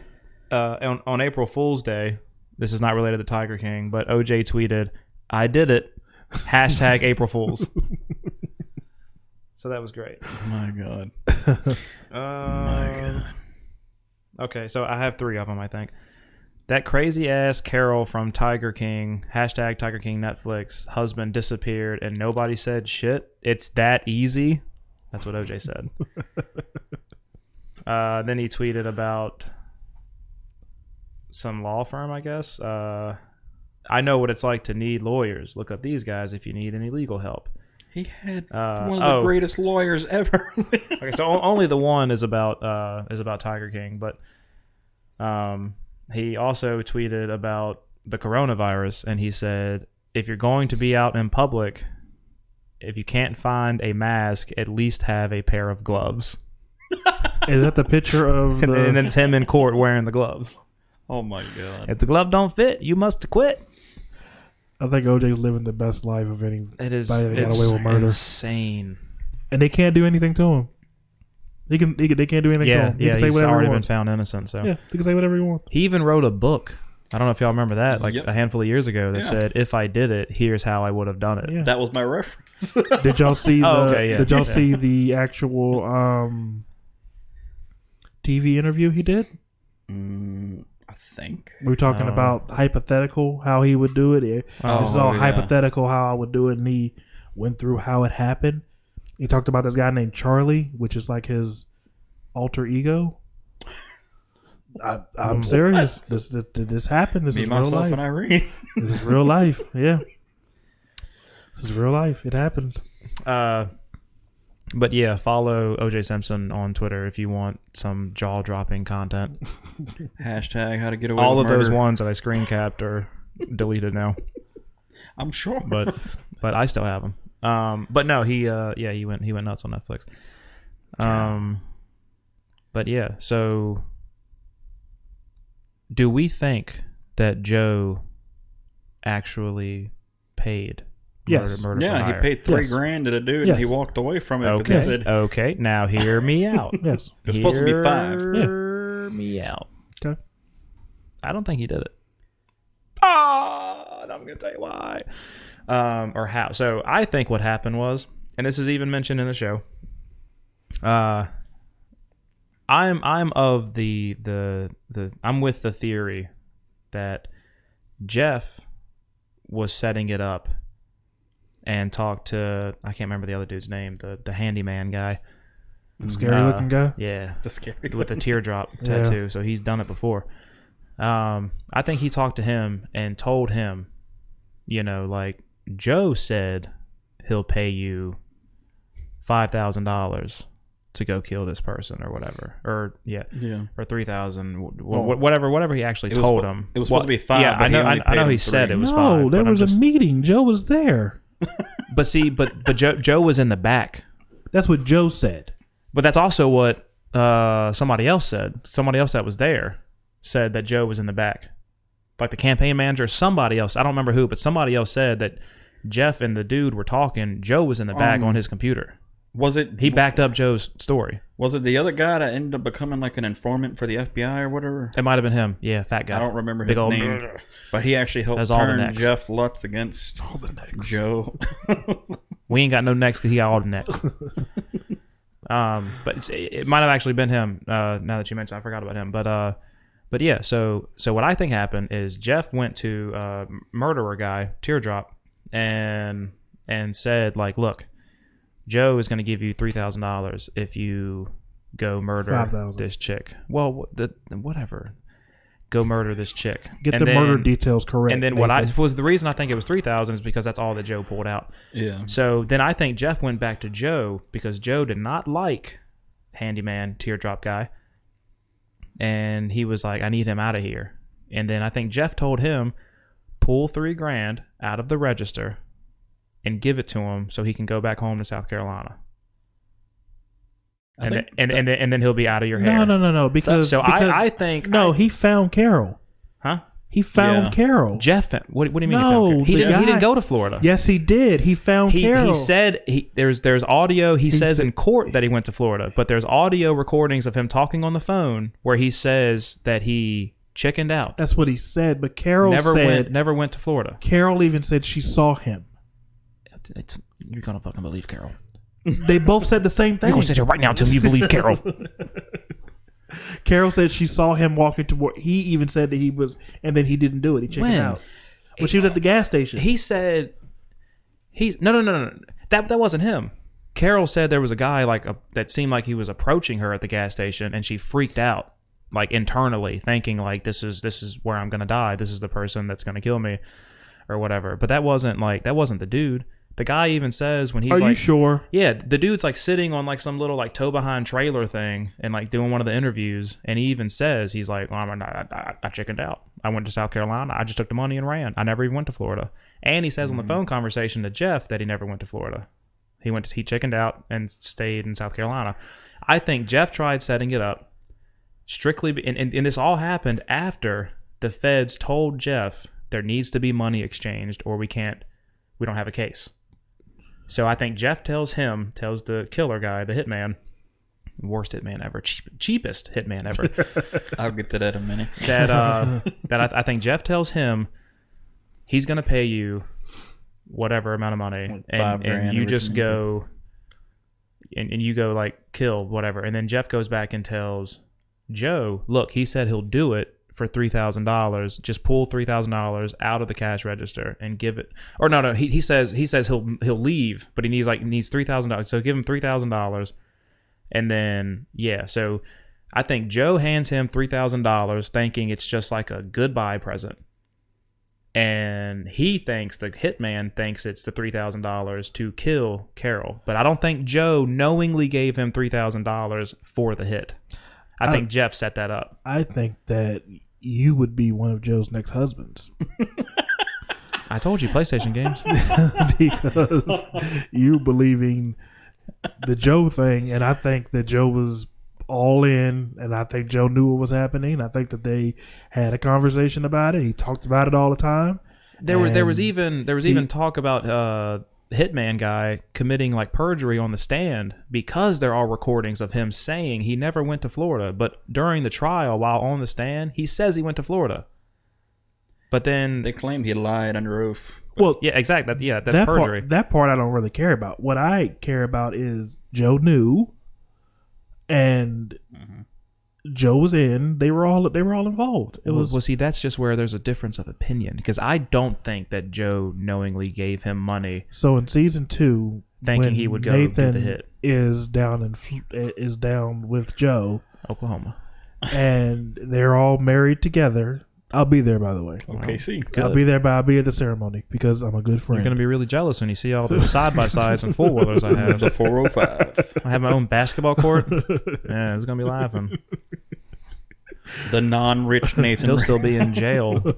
S2: on April Fool's Day, this is not related to Tiger King, but OJ tweeted, "I did it." # April Fools. So that was great.
S1: My God.
S2: My God. Okay, so I have 3 of them, I think. That crazy ass Carol from Tiger King, hashtag Tiger King Netflix, husband disappeared and nobody said shit. It's that easy. That's what OJ said. Then he tweeted about some law firm, I guess. I know what it's like to need lawyers. Look up these guys if you need any legal help.
S1: He had one of the greatest lawyers ever.
S2: Okay, so only the one is about Tiger King, but he also tweeted about the coronavirus, and he said, if you're going to be out in public, if you can't find a mask, at least have a pair of gloves.
S3: Is that the picture of the...
S2: And then it's him in court wearing the gloves.
S1: Oh my god!
S2: If the glove don't fit, you must quit.
S3: I think OJ's living the best life of anybody
S2: It is
S3: that got away with murder.
S2: insane.
S3: And they can't do anything to him. They can't do anything to
S2: Yeah,
S3: him. He
S2: yeah,
S3: can say
S2: he's
S3: whatever
S2: already
S3: he
S2: been
S3: wants.
S2: found innocent. So
S3: Yeah, he can say whatever he wants.
S2: he even wrote a book. I don't know if y'all remember that, like
S1: Yep.
S2: a handful of years ago, that
S1: Yeah.
S2: said, "If I did it, here's how I would have done it."
S3: Yeah.
S1: That was my reference.
S3: Did y'all see the
S2: okay, yeah.
S3: Did y'all
S2: Yeah.
S3: see the actual TV interview he did?
S1: I think.
S3: We were talking about hypothetical, how he would do it. This is all
S1: yeah.
S3: hypothetical, how I would do it, and he went through how it happened. He talked about this guy named Charlie, which is like his alter ego. I'm serious. This happened. This
S1: Me,
S3: is real
S1: myself,
S3: life.
S1: and Irene.
S3: This is real life. Yeah. This is real life. It happened.
S2: But yeah, follow OJ Simpson on Twitter if you want some jaw-dropping content.
S1: Hashtag how to get away
S2: All
S1: with
S2: of those
S1: murder.
S2: ones that I screen capped are deleted now,
S1: I'm sure.
S2: but I still have them. But no, he went nuts on Netflix. But yeah, so do we think that Joe actually paid
S3: Yes.
S2: murder for
S1: yeah, he
S2: hire?
S1: paid $3
S3: Yes.
S1: grand to the dude,
S3: Yes.
S1: and he walked away from it because
S2: Okay.
S1: he said
S2: Okay. Now hear me out.
S3: Yes.
S1: it was supposed to be 5.
S2: Hear me out.
S3: Okay.
S2: I don't think he did it. And I'm gonna tell you why, or how. So I think what happened was, and this is even mentioned in the show. I'm of the I'm with the theory that Jeff was setting it up and talked to, I can't remember the other dude's name, the handyman guy.
S3: The scary looking guy.
S2: Yeah,
S1: the scary
S2: with the teardrop
S3: Yeah.
S2: tattoo. So he's done it before. I think he talked to him and told him, like Joe said he'll pay you $5,000 to go kill this person or whatever, or
S1: yeah.
S2: or 3,000, whatever he actually
S1: was
S2: told
S1: spo-
S2: him.
S1: it was supposed to be 5,
S2: Yeah,
S1: but
S2: I know.
S1: he only
S2: I know
S1: paid
S2: he
S1: him
S2: said
S1: 3.
S2: it was
S3: No,
S2: 5.
S3: there
S2: but
S3: was a meeting. Joe was there.
S2: But see, but Joe was in the back.
S3: That's what Joe said.
S2: But that's also what somebody else said. Somebody else that was there said that Joe was in the back. Like the campaign manager, somebody else. I don't remember who, but somebody else said that Jeff and the dude were talking. Joe was in the back on his computer.
S1: Was it?
S2: He backed up Joe's story.
S1: Was it the other guy that ended up becoming like an informant for the FBI or whatever?
S2: It might have been him. Yeah, fat guy.
S1: I don't remember
S2: Big
S1: his
S2: old
S1: name, but he actually helped
S2: Has all the
S1: turn
S2: necks.
S1: Jeff Lutz against Joe.
S2: We ain't got no necks because he got all the necks. But it might have actually been him. Now that you mentioned, I forgot about him. But yeah. So what I think happened is Jeff went to murderer guy Teardrop and said like, look, Joe is going to give you $3,000 if you go murder
S3: 5,000.
S2: this chick. Well, whatever. Go murder this chick.
S3: Get
S2: And
S3: the
S2: then-
S3: murder details correct.
S2: And then what
S3: Nathan.
S2: was the reason I think it was 3,000 is because that's all that Joe pulled out.
S1: Yeah.
S2: So then I think Jeff went back to Joe because Joe did not like handyman Teardrop guy. And he was like, I need him out of here. And then I think Jeff told him, pull $3 grand out of the register and give it to him so he can go back home to South Carolina. And then he'll be out of your hair.
S3: No. Because
S2: I think
S3: no, he found Carol.
S2: Huh?
S3: He found
S1: Yeah.
S3: Carol.
S2: What do you mean?
S3: No,
S2: he
S3: the
S2: didn't. He
S3: guy-
S2: didn't go to Florida.
S3: Yes, he did. He found Carol.
S2: He said there's audio. He says
S3: said-
S2: in court that he went to Florida, but there's audio recordings of him talking on the phone where he says that he chickened out.
S3: That's what he said. But Carol
S2: Never went to Florida.
S3: Carol even said she saw him.
S2: You're gonna fucking believe Carol.
S3: They both said the same thing.
S2: You're gonna sit here right now and tell me you believe Carol.
S3: Carol said she saw him walking toward. He even said that he was, and then he didn't do it. He checked
S2: When?
S3: out when she was at the gas station.
S2: He said he's no. That wasn't him. Carol said there was a guy that seemed like he was approaching her at the gas station, and she freaked out, like internally, thinking like this is where I'm gonna die. This is the person that's gonna kill me, or whatever. But that wasn't the dude. The guy even says when he's
S3: Are
S2: like,
S3: you sure?
S2: yeah, the dude's like sitting on like some little like tow behind trailer thing and like doing one of the interviews, and he even says he's like, well, I chickened out. I went to South Carolina. I just took the money and ran. I never even went to Florida. And he says on the phone conversation to Jeff that he never went to Florida. He chickened out and stayed in South Carolina. I think Jeff tried setting it up strictly, and this all happened after the feds told Jeff there needs to be money exchanged or we don't have a case. So I think Jeff tells the killer guy, the hitman, worst hitman ever, cheapest hitman ever.
S1: I'll get to that in a minute.
S2: That I think Jeff tells him he's going to pay you whatever amount of money, and you just go, and you go like kill whatever, and then Jeff goes back and tells Joe, look, he said he'll do it for $3,000. Just pull $3,000 out of the cash register and give it. Or no, he says he'll leave, but he needs $3,000. So give him $3,000, and then so I think Joe hands him $3,000, thinking it's just like a goodbye present, and the hitman thinks it's the $3,000 to kill Carol. But I don't think Joe knowingly gave him $3,000 for the hit. I think Jeff set that up.
S3: I think that you would be one of Joe's next husbands.
S2: I told you, PlayStation games.
S3: Because you believing the Joe thing, and I think that Joe was all in, and I think Joe knew what was happening. I think that they had a conversation about it. He talked about it all the time.
S2: There was even talk about hitman guy committing like perjury on the stand, because there are recordings of him saying he never went to Florida, but during the trial while on the stand he says he went to Florida, but then
S1: They claimed he lied under oath.
S3: Well,
S2: yeah, exactly, that's perjury.
S3: That part I don't really care about. What I care about is Joe knew, and Joe was in. They were all involved.
S2: That's just where there's a difference of opinion, because I don't think that Joe knowingly gave him money.
S3: So in season 2,
S2: thinking
S3: when
S2: he would go
S3: Nathan
S2: do the hit,
S3: is down with Joe,
S2: Oklahoma,
S3: and they're all married together. I'll be there, by the way.
S1: Okay, see.
S3: I'll be there, but I'll be at the ceremony because I'm a good friend.
S2: You're going to be really jealous when you see all the side-by-sides and four-wheelers I have.
S1: The 405.
S2: I have my own basketball court. Yeah, it's going to be laughing.
S1: The non-rich Nathan.
S2: He'll still be in jail. I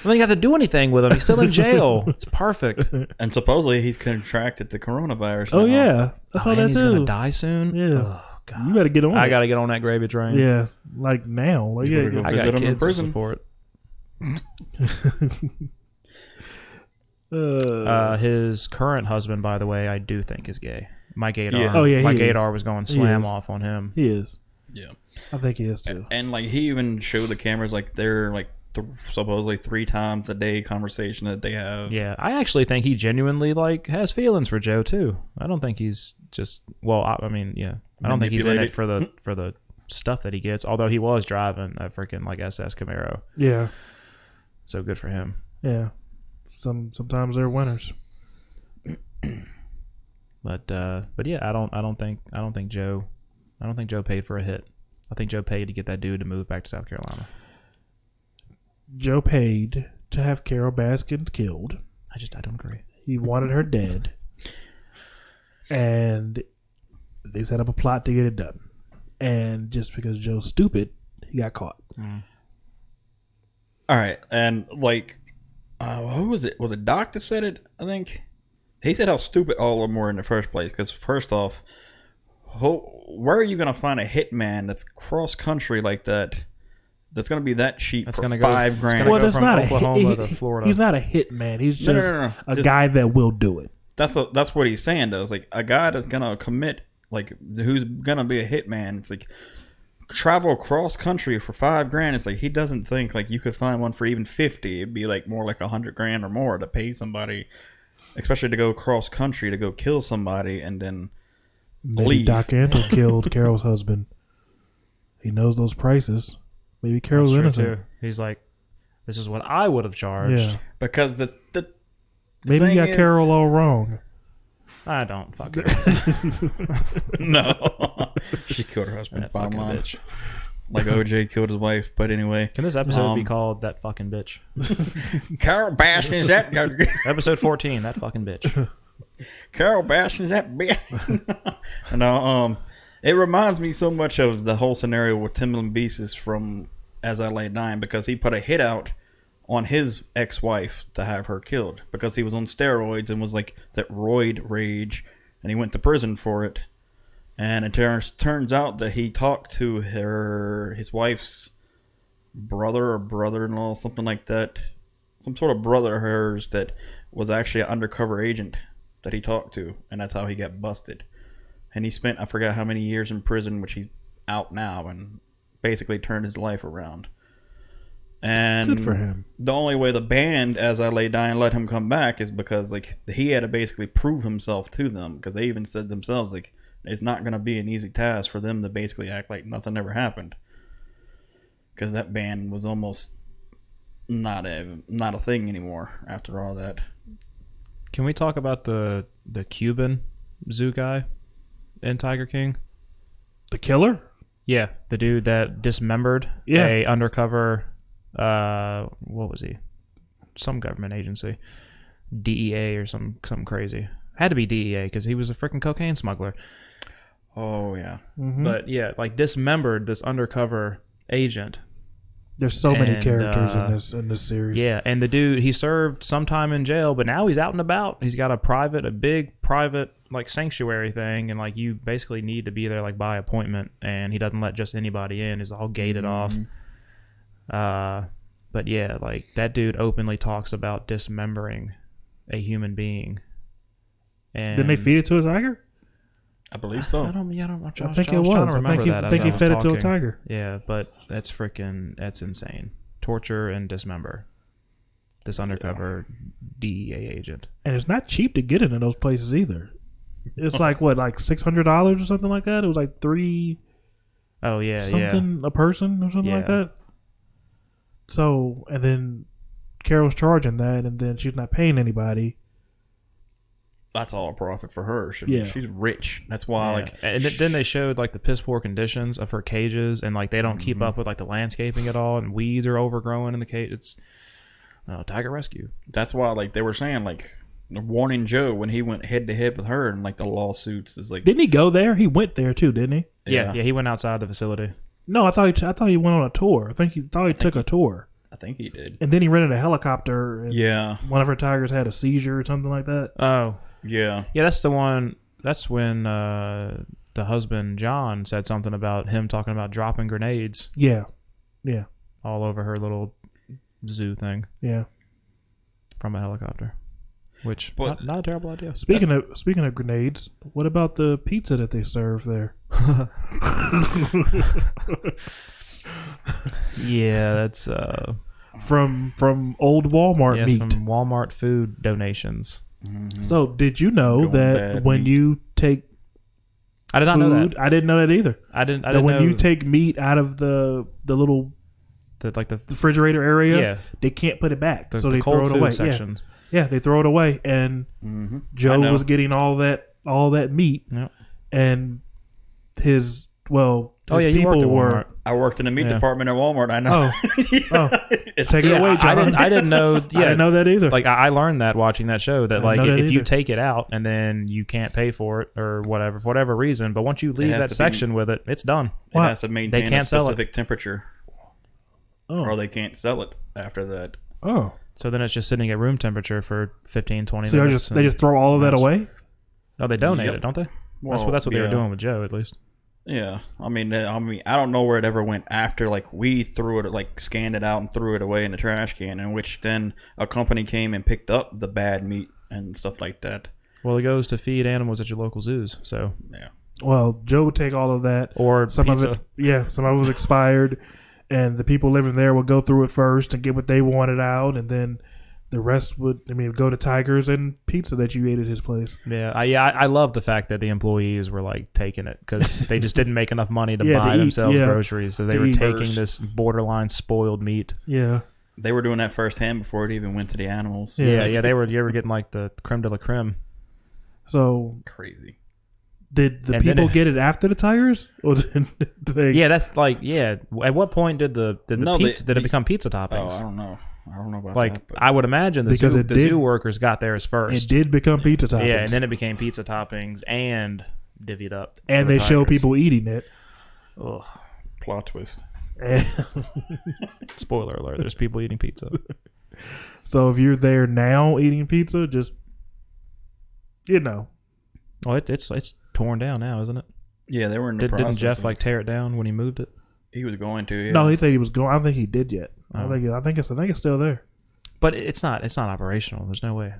S2: don't have to do anything with him. He's still in jail. It's perfect.
S1: And supposedly he's contracted the coronavirus.
S3: Oh,
S1: now.
S3: yeah. That's all
S2: and
S3: that
S2: he's
S3: too.
S2: going to die soon?
S3: Yeah.
S2: Oh, God.
S3: You better get on
S2: I
S3: it.
S2: got to get on that gravy train.
S3: Yeah. Like now. Like,
S1: You better go
S2: I
S1: visit
S2: got
S1: him in
S2: kids to
S1: prison.
S2: support.
S3: Uh,
S2: His current husband, by the way, I do think is gay. My gaydar.
S1: Yeah.
S3: Oh, yeah,
S2: My
S3: he
S2: gaydar
S3: is.
S2: was going
S3: He
S2: slam
S3: is.
S2: off on him.
S3: he is.
S1: Yeah.
S3: I think he is too.
S1: And like he even showed the cameras like they're like supposedly 3 times a day conversation that they have.
S2: Yeah, I actually think he genuinely like has feelings for Joe too. I don't think he's just I mean, yeah, I don't think he's in it for the stuff that he gets. Although he was driving a freaking like SS Camaro,
S3: Yeah.
S2: so good for him.
S3: Yeah. Sometimes they're winners.
S2: But yeah, I don't think Joe paid for a hit. I think Joe paid to get that dude to move back to South Carolina.
S3: Joe paid to have Carol Baskins killed.
S2: I don't agree.
S3: He wanted her dead. And they set up a plot to get it done. And just because Joe's stupid, he got caught.
S1: All right, and like, who was it? Was it Doc that said it? I think he said how stupid all of them were in the first place. Because first off, where are you gonna find a hitman that's cross country like that? That's gonna be that cheap
S2: That's
S1: for
S2: gonna go-
S1: $5 grand.
S2: Well,
S3: that's
S2: from
S3: not
S2: Oklahoma
S3: a
S2: to Florida.
S3: He's not a hitman. He's just
S1: No.
S3: a
S1: Just-
S3: guy that will do it.
S1: That's what he's saying though. It's like a guy that's gonna commit, like who's gonna be a hitman. It's like travel across country for $5 grand. It's like he doesn't think like you could find one for even 50. It'd be like more like $100 grand or more to pay somebody, especially to go cross country to go kill somebody and then
S3: Maybe
S1: leave.
S3: Doc Antle killed Carol's husband. He knows those prices. Maybe Carol's
S2: That's true,
S3: innocent.
S2: too. He's like, this is what I would have charged.
S3: Yeah.
S1: Because the
S3: Maybe
S1: thing
S3: you got
S1: is-
S3: Carol all wrong.
S2: I don't fucking
S1: No. She killed her husband.
S2: that
S1: Bottom
S2: fucking
S1: line.
S2: bitch.
S1: Like OJ killed his wife. But anyway.
S2: Can this episode be
S1: Um,
S2: called That Fucking Bitch?
S1: Carol Bastion's that.
S2: Episode 14, That Fucking Bitch.
S1: Carol Bastion's that bitch. No, it reminds me so much of the whole scenario with Timbaland Beasts from As I Lay Dying, because he put a hit out on his ex-wife to have her killed because he was on steroids and was like that roid rage, and he went to prison for it. And it turns out that he talked to his wife's brother or brother-in-law, something like that, some sort of brother of hers that was actually an undercover agent that he talked to, and that's how he got busted. And he spent, I forgot how many years in prison, which he's out now, and basically turned his life around. And
S3: Good for him.
S1: the only way the band, As I Lay Dying, let him come back is because like he had to basically prove himself to them, because they even said themselves like it's not going to be an easy task for them to basically act like nothing ever happened, because that band was almost not a thing anymore after all that.
S2: Can we talk about the Cuban zoo guy in Tiger King?
S3: The killer?
S2: Yeah, the dude that dismembered
S3: Yeah.
S2: a undercover, what was he? Some government agency, DEA or something crazy. Had to be DEA because he was a freaking cocaine smuggler.
S1: Oh yeah.
S2: But yeah, like dismembered this undercover agent.
S3: There's so many
S2: And,
S3: characters in this series.
S2: Yeah, and the dude, he served some time in jail, but now he's out and about. He's got a big private like sanctuary thing, and like you basically need to be there like by appointment, and he doesn't let just anybody in. He's all gated off. But yeah, like that dude openly talks about dismembering a human being. And
S3: Didn't they feed it to a tiger?
S1: I believe so.
S2: I think it
S3: I
S2: was.
S3: think he,
S2: That
S3: I think he
S2: as I
S3: fed it
S2: was
S3: to a
S2: talking.
S3: tiger.
S2: Yeah, but that's insane. Torture and dismember this undercover DEA agent.
S3: And it's not cheap to get into those places either. It's like what, like $600 or something like that? It was like $3
S2: Oh yeah,
S3: something a person or something like
S2: Yeah.
S3: that. So, and then Carol's charging that, and then she's not paying anybody.
S1: That's all a profit for her.
S3: Yeah.
S1: She's rich. That's why,
S2: Yeah.
S1: like,
S2: And then they showed like the piss poor conditions of her cages, and like they don't keep up with like the landscaping at all, and weeds are overgrowing in the cage. It's tiger rescue.
S1: that's why, like, they were saying, like, Warning Joe when he went head to head with her, and like the lawsuits is like,
S3: Didn't he go there? He went there too, didn't he?
S2: Yeah, he went outside the facility.
S3: No, I thought he went on a tour. I thought he took a tour,
S1: I think he did.
S3: and then he rented a helicopter. And
S1: Yeah,
S3: one of her tigers had a seizure or something like that.
S2: Oh,
S1: yeah.
S2: yeah, that's the one. That's when the husband John said something about him talking about dropping grenades
S3: Yeah,
S2: all over her little zoo thing
S3: yeah.
S2: from a helicopter, which
S1: But-
S2: not a terrible idea.
S3: Speaking of grenades, what about the pizza that they serve there?
S2: Yeah, that's
S3: From old Walmart
S2: yes,
S3: meat.
S2: from Walmart food donations.
S3: So, did you know
S1: Going
S3: that
S1: bad
S3: when
S1: meat.
S3: you take
S2: I did not
S3: food,
S2: know that.
S3: I didn't know that either.
S2: I didn't
S3: That when
S2: know
S3: you take meat out of the little
S2: that like the
S3: refrigerator area,
S2: yeah
S3: they can't put it back,
S2: the,
S3: so
S2: the
S3: they
S2: cold
S3: throw it
S2: food
S3: away.
S2: sections.
S3: Yeah, they throw it away, and
S1: I
S3: Joe
S1: know.
S3: was getting all that meat,
S2: Yep.
S3: and his
S2: Oh
S3: his
S2: yeah, you worked
S3: people
S2: at
S3: were.
S2: Walmart.
S1: I worked in the meat
S2: Yeah.
S1: department at Walmart. I know.
S3: Oh,
S1: It's
S3: take it
S2: Yeah,
S3: away, John.
S2: I didn't know. Yeah,
S3: I didn't know that either.
S2: Like I learned that watching that show that
S3: I
S2: like
S3: didn't know that
S2: if you
S3: either.
S2: take it out and then you can't pay for it or whatever for whatever reason, but once you leave
S1: has
S2: that
S1: to be-
S2: section with it, it's done.
S1: It has to maintain a
S2: can't sell it.
S1: specific temperature,
S3: Oh.
S1: or they can't sell it after that.
S3: Oh,
S2: So then it's just sitting at room temperature for 15, 20
S3: so
S2: minutes.
S3: they just throw all of that
S2: Nice.
S3: away?
S2: Oh, they donate
S1: Yep.
S2: it, don't they?
S1: Well,
S2: that's what they were
S1: yeah.
S2: doing with Joe, at least.
S1: Yeah, I mean, I don't know where it ever went after. Like we threw it, like scanned it out and threw it away in the trash can, in which then a company came and picked up the bad meat and stuff like that.
S2: Well, it goes to feed animals at your local zoos. So
S1: Yeah,
S3: Well, Joe would take all of that.
S2: or
S3: Some
S2: pizza.
S3: of it, some of it was expired, and the people living there would go through it first and get what they wanted out, and then The rest would, go to Tigers and pizza that you ate at his place.
S2: I love the fact that the employees were like taking it because they just didn't make enough money to
S3: Yeah,
S2: buy
S3: to eat,
S2: themselves
S3: yeah.
S2: groceries, so they
S3: To
S2: were
S3: eat
S2: taking
S1: first.
S2: this borderline spoiled meat.
S3: Yeah.
S1: They were doing that firsthand before it even went to the animals.
S2: Yeah, they were getting like the creme de la creme.
S3: So
S1: Crazy.
S3: did the
S2: And then
S3: people
S2: it-
S3: get it after the Tigers? Or did they?
S2: Yeah, that's like At what point did the
S1: No,
S2: pizza did it
S1: the-
S2: become pizza
S1: Oh,
S2: toppings?
S1: I don't know. I don't know about
S2: Like
S1: that. But
S2: I would imagine the
S3: Because
S2: zoo,
S3: it
S2: the
S3: did-
S2: zoo workers got theirs
S3: It
S2: first.
S3: did become pizza toppings.
S2: Yeah, and then it became pizza toppings and divvied up.
S3: And
S2: for
S3: they
S2: the
S3: show
S2: Tigers.
S3: people eating it.
S2: Ugh.
S1: plot twist.
S3: And
S2: Spoiler alert: there's people eating pizza.
S3: so if you're there now eating pizza, just
S2: Well, it's torn down now, isn't it?
S1: Yeah, they were in the
S2: Didn't
S1: process.
S2: Jeff
S1: of-
S2: like tear it down when he moved it?
S1: He was going to. Yeah.
S3: no, he said he was going. I don't think he did yet.
S2: Oh.
S3: I think it's still there.
S2: But it's not operational. There's no way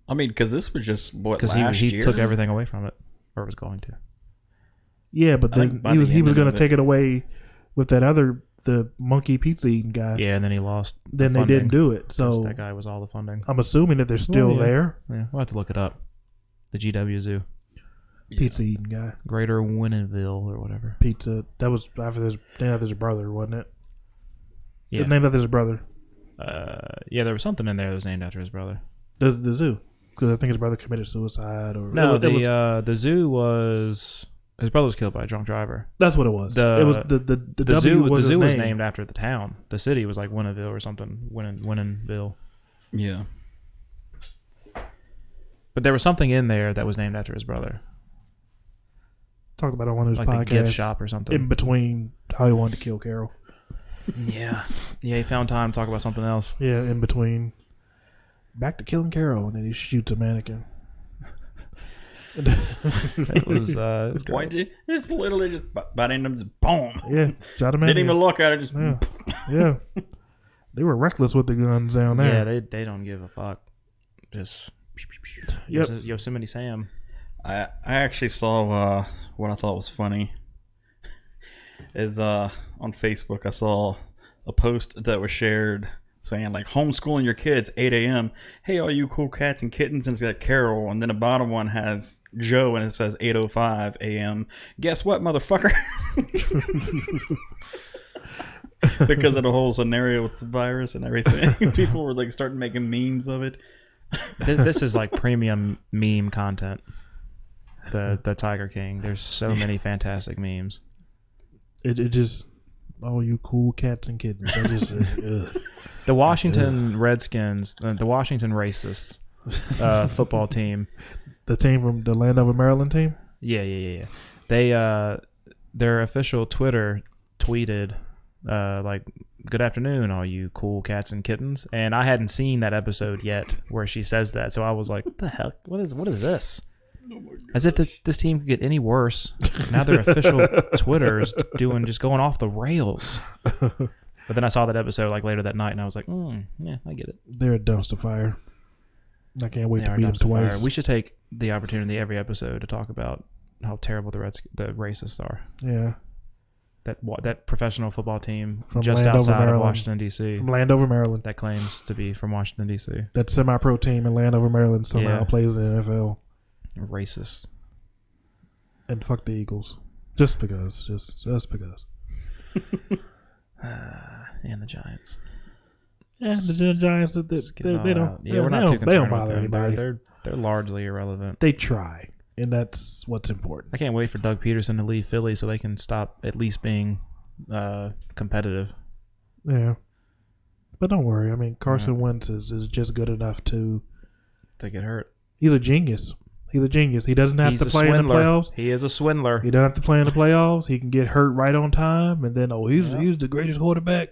S1: I mean, because this was just what
S2: because
S1: last
S2: he
S1: year.
S2: took everything away from it or was going to.
S3: Yeah, but
S1: I think
S3: then
S1: by
S3: he
S1: the
S3: was
S1: end
S3: going
S1: of
S3: to
S1: it-
S3: take it away with the monkey pizza eating guy.
S2: Yeah, and then he lost.
S3: Then
S2: the
S3: they didn't
S2: funding,
S3: do it.
S2: 'cause
S3: So
S2: that guy was all the funding.
S3: I'm assuming that they're still
S2: yeah.
S3: there.
S2: Yeah, we'll have to look it up. The GW Zoo,
S1: Yeah.
S3: Pizza eating guy.
S2: Greater Winnenville or whatever.
S3: Pizza. That was named after his brother, wasn't it? It
S2: Yeah,
S3: was named after his brother.
S2: yeah. There was something in there that was named after his brother.
S3: The zoo. Because I think his brother committed suicide or
S2: No,
S3: it was-
S2: the zoo was his brother was killed by a drunk driver.
S3: that's what it was.
S2: the-
S3: It was the
S2: The
S3: W
S2: zoo
S3: was
S2: the
S3: his
S2: zoo was
S3: name.
S2: named after the town. The city was like Winnenville or something. Winnenville.
S1: Yeah.
S2: But there was something in there that was named after his brother,
S3: Talked about it on one of his
S2: like
S3: podcasts.
S2: the gift shop or something.
S3: In between how he wanted to kill Carol.
S2: Yeah, he found time to talk about something else.
S3: Yeah, in between. Back to killing Carol, and then he shoots a mannequin.
S2: It was
S1: Just
S2: great.
S1: pointed, just literally just by the end of them, just boom.
S3: Yeah, shot a
S1: Didn't
S3: mannequin.
S1: even look at it. Just
S3: Yeah, yeah. They were reckless with the guns down
S2: Yeah,
S3: there.
S2: they don't give a fuck. Just
S3: Yep.
S2: Yosemite Sam.
S1: I actually saw what I thought was funny. Is on Facebook I saw a post that was shared saying like homeschooling your kids 8 a.m. Hey, all you cool cats and kittens, and it's got Carol, and then the bottom one has Joe, and it says 8:05 a.m. Guess what, motherfucker? Because of the whole scenario with the virus and everything, people were like starting making memes of it.
S2: This is like premium meme content. The Tiger King. There's so many fantastic memes.
S3: It just, oh, you cool cats and kittens. I just, ugh.
S2: The Washington Redskins, the Washington Racists football team.
S3: The team from the Landover, Maryland team.
S2: Yeah. They their official Twitter tweeted like, "Good afternoon, all you cool cats and kittens." And I hadn't seen that episode yet where she says that, so I was like, "What the heck? What is this?" As if this team could get any worse. Now their official Twitter's going off the rails. But then I saw that episode like later that night, and I was like, "Yeah, I get it."
S3: They're a dumpster fire. I can't wait
S2: They
S3: to
S2: are
S3: beat them
S2: dumpster fire.
S3: twice.
S2: We should take the opportunity every episode to talk about how terrible the racists are.
S3: Yeah,
S2: That professional football team
S3: From
S2: just
S3: Landover,
S2: outside
S3: Maryland.
S2: of Washington D.C.
S3: from Landover, Maryland.
S2: that claims to be from Washington D.C.
S3: That semi-pro team in Landover, Maryland somehow
S2: Yeah.
S3: plays in the NFL.
S2: Racist.
S3: And fuck the Eagles, just because.
S2: And the Giants.
S3: Yeah, the Giants. They
S2: Just get it
S3: don't.
S2: all out. Yeah,
S3: they
S2: we're not
S3: don't-
S2: too
S3: They
S2: concerned
S3: don't
S2: with
S3: bother
S2: them.
S3: anybody.
S2: They're largely irrelevant.
S3: They try, and that's what's important.
S2: I can't wait for Doug Peterson to leave Philly so they can stop at least being competitive.
S3: Yeah, but don't worry. I mean, Carson Wentz is just good enough to.
S2: To get hurt.
S3: He's a genius. He doesn't have
S2: He's
S3: to
S2: a
S3: play in the
S2: swindler.
S3: playoffs.
S2: He is a swindler.
S3: He doesn't have to play in the playoffs. He can get hurt right on time, and then he's the greatest quarterback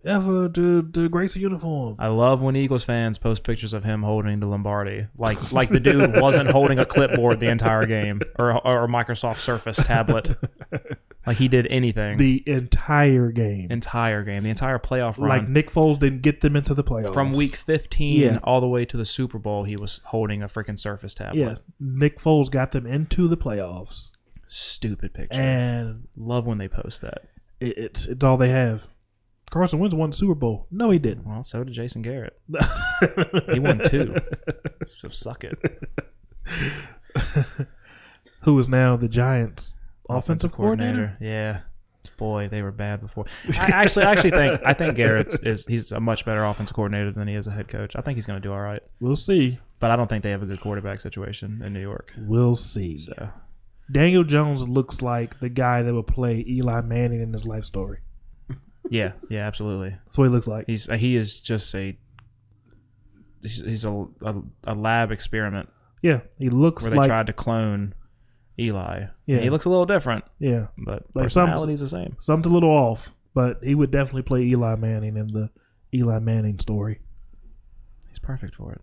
S3: ever to grace a uniform.
S2: I love when Eagles fans post pictures of him holding the Lombardi, like the dude wasn't holding a clipboard the entire game or a Microsoft Surface tablet, like he did anything
S3: The entire game,
S2: entire game, the entire playoff run,
S3: like Nick Foles didn't get them into the playoffs
S2: from week 15
S3: Yeah.
S2: all the way to the Super Bowl. He was holding a freaking Surface tablet.
S3: Yeah, Nick Foles got them into the playoffs,
S2: Stupid picture.
S3: and
S2: Love when they post that.
S3: it's all they have. Carson Wentz won the Super Bowl. No, he didn't.
S2: Well, so did Jason Garrett. He won 2. So suck it.
S3: Who is now the Giants' offensive coordinator?
S2: Yeah. Boy, they were bad before. I think Garrett he's a much better offensive coordinator than he is a head coach. I think he's going to do all right.
S3: We'll see.
S2: But I don't think they have a good quarterback situation in New York.
S3: We'll see.
S2: So
S3: Daniel Jones looks like the guy that would play Eli Manning in his life story.
S2: yeah, absolutely.
S3: That's what he looks like.
S2: He is just he's a lab experiment
S3: Yeah, he looks
S2: where they
S3: like
S2: tried to clone Eli.
S3: Yeah.
S2: He looks a little different,
S3: yeah,
S2: but
S3: Like
S2: personality's the same.
S3: something's a little off, but he would definitely play Eli Manning in the Eli Manning story.
S2: He's perfect for it.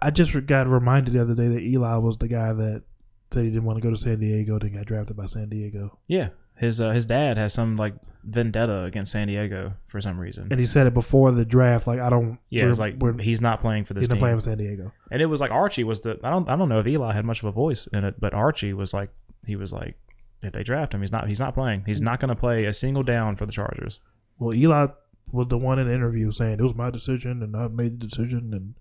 S3: I just got reminded the other day that Eli was the guy that said he didn't want to go to San Diego, then got drafted by San Diego.
S2: Yeah, his dad has some like vendetta against San Diego for some reason.
S3: And he said it before the draft, like I don't.
S2: Yeah, it's like he's not playing for this
S3: he's not
S2: team.
S3: playing for San Diego.
S2: And it was like Archie was I don't know if Eli had much of a voice in it, but Archie was like if they draft him, he's not playing. He's not going to play a single down for the Chargers.
S3: Well, Eli was the one in the interview saying it was my decision and I made the decision and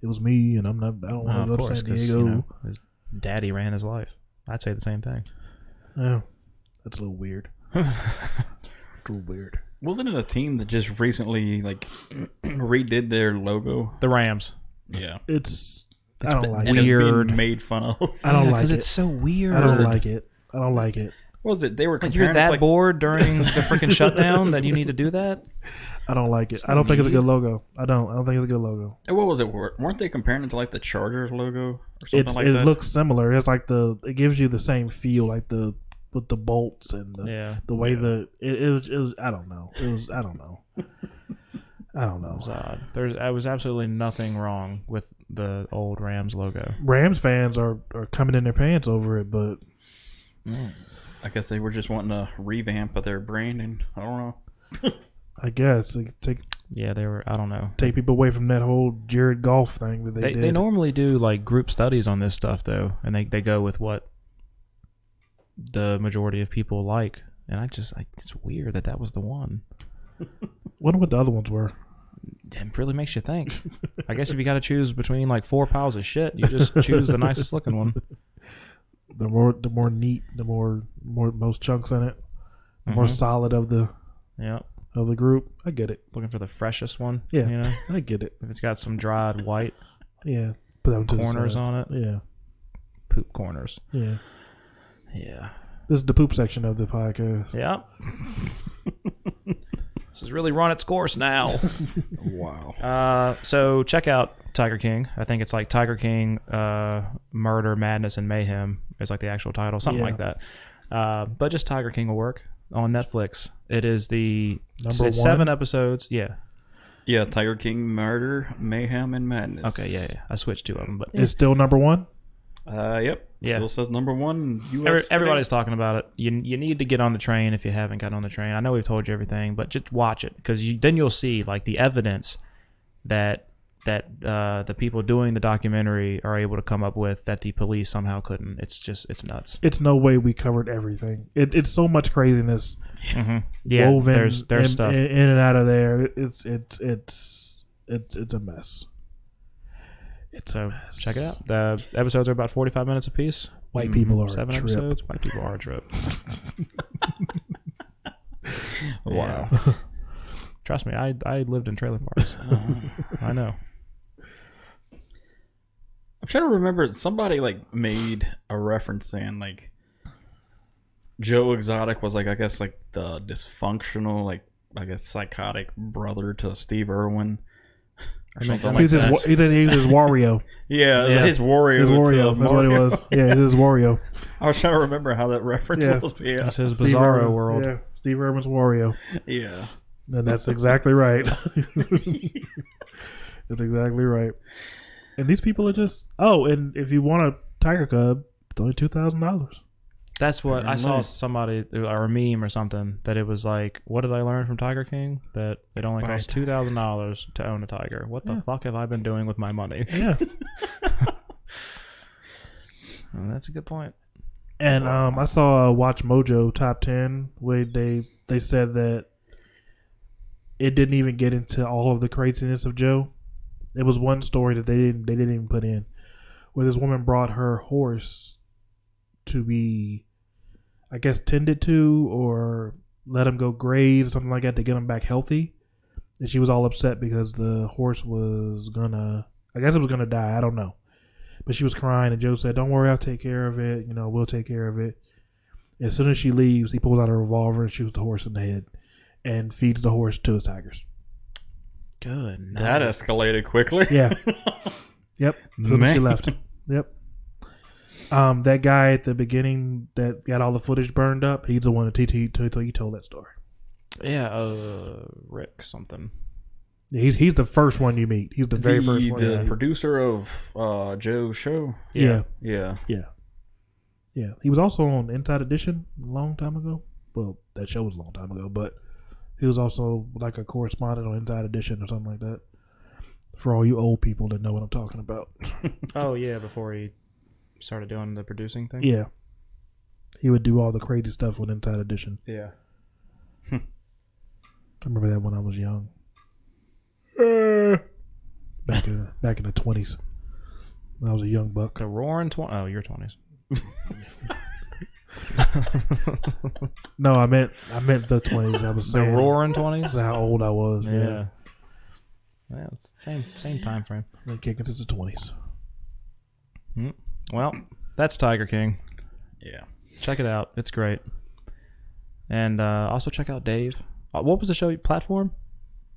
S3: it was me and I don't want to go to San Diego.
S2: His daddy ran his life. I'd say the same thing.
S3: Yeah, that's a little weird. A little weird.
S1: Wasn't it a team that just recently like redid their logo?
S2: The Rams.
S1: Yeah,
S3: I don't like
S1: and
S3: it.
S1: it's
S2: Weird.
S1: being made fun of.
S3: I don't like
S2: because
S3: it.
S2: it's so weird.
S3: I don't like it. I don't like it.
S1: What was it? They were
S2: Like
S1: comparing
S2: you're
S1: it
S2: that
S1: to, like,
S2: bored during the freaking shutdown that you need to do that?
S3: I don't like it. I don't think it's a good logo. I don't think it's a good logo.
S1: What was it? Weren't they comparing it to like the Chargers logo or something like
S3: It
S1: that?
S3: looks similar. It's like it gives you the same feel, like with the bolts and the way it was. I don't know. I don't know. I don't know.
S2: It was odd. There was absolutely nothing wrong with the old Rams logo.
S3: Rams fans are coming in their pants over it, but
S1: I guess they were just wanting to revamp of their branding. I don't know.
S3: I guess take
S2: Yeah, they were. I don't know.
S3: people away from that whole Jared Goff thing that they did.
S2: They normally do like group studies on this stuff though, and they go with what the majority of people like. And I just it's weird that was the one.
S3: Wonder what the other ones were.
S2: It really makes you think. I guess if you got to choose between like 4 piles of shit, you just choose the nicest looking one.
S3: The more neat, the more most chunks in it, the more solid of the group. I get it.
S2: Looking for the freshest one.
S3: Yeah,
S2: you know,
S3: I get it.
S2: if it's got some dried white
S3: Yeah, put that to the
S2: corners
S3: side.
S2: on it,
S3: Yeah,
S2: poop corners.
S3: yeah.
S2: Yeah.
S3: This is the poop section of the podcast.
S2: Yeah. This has really run its course now.
S1: Wow.
S2: So check out Tiger King. I think it's like Tiger King, Murder, Madness, and Mayhem is like the actual title, something like that. But just Tiger King will work on Netflix. It is
S3: Number one?
S2: 7 episodes. Yeah.
S1: Yeah, Tiger King, Murder, Mayhem, and Madness.
S2: Okay. Yeah. I switched 2 of them, but
S3: It's still number one.
S1: Yep.
S2: Yeah.
S1: Still says number 1 U.S.
S2: everybody's talking about it. You need to get on the train if you haven't gotten on the train. I know we've told you everything, but just watch it because then you'll see like the evidence that the people doing the documentary are able to come up with that the police somehow couldn't. It's nuts.
S3: It's no way we covered everything. It's so much craziness.
S2: Mm-hmm. Yeah,
S3: woven
S2: there's stuff.
S3: in and out of there. It's a mess.
S2: So check it out. The episodes are about 45 minutes apiece.
S3: White people are
S2: 7
S3: a trip.
S2: episodes. White people are a trip.
S1: Wow.
S2: Yeah. Trust me, I lived in trailer parks. I know.
S1: I'm trying to remember. Somebody like made a reference saying like Joe Exotic was like I guess like the dysfunctional like I guess psychotic brother to Steve Irwin or something like
S3: He's
S1: that.
S3: his Wario.
S1: Yeah, his Wario.
S3: His Wario. That's what it was. Yeah, it's his Wario.
S1: I was trying to remember how that reference was. Yeah.
S2: That's his
S3: Steve
S2: Bizarro
S3: Irwin.
S2: world.
S3: Yeah, Steve Irwin's Wario.
S1: Yeah.
S3: And that's exactly right. That's exactly right. And these people are just and if you want a Tiger Cub, it's only $2,000.
S2: That's what I saw somebody or a meme or something that it was like, what did I learn from Tiger King? That it only costs $2,000 to own a tiger. What the fuck have I been doing with my money?
S3: Yeah.
S2: Well, that's a good point.
S3: And I saw a Watch Mojo top 10 where they said that it didn't even get into all of the craziness of Joe. It was one story that they didn't even put in, where this woman brought her horse to be, I guess, tended to or let him go graze or something like that to get him back healthy. And she was all upset because the horse was gonna, I guess it was gonna die. I don't know. But she was crying, and Joe said, "Don't worry, I'll take care of it. You know, we'll take care of it." As soon as she leaves, he pulls out a revolver and shoots the horse in the head and feeds the horse to his tigers.
S2: Good.
S1: That escalated quickly.
S3: Yeah. Yep. As soon as she left. Yep. That guy at the beginning that got all the footage burned up, he's the one that he told that story.
S2: Yeah, Rick something.
S3: Yeah, he's the first one you meet. He's the very first one.
S1: The producer of Joe's show.
S3: Yeah.
S1: Yeah.
S3: Yeah. He was also on Inside Edition a long time ago. Well, that show was a long time ago, but he was also like a correspondent on Inside Edition or something like that. For all you old people that know what I'm talking about.
S2: Oh, yeah, before he started doing the producing thing?
S3: Yeah. He would do all the crazy stuff with Inside Edition.
S2: Yeah.
S3: I remember that when I was young. Back in the 20s. When I was a young buck.
S2: The Roaring 20s. Oh, your 20s.
S3: No, I meant the 20s. I was
S2: The
S3: saying
S2: Roaring 20s?
S3: how old I was.
S2: Yeah. Yeah, it's the same time frame.
S3: Been kicking since the 20s.
S2: Well, that's Tiger King.
S1: Yeah.
S2: Check it out. It's great. And also check out Dave. What was the show? Platform?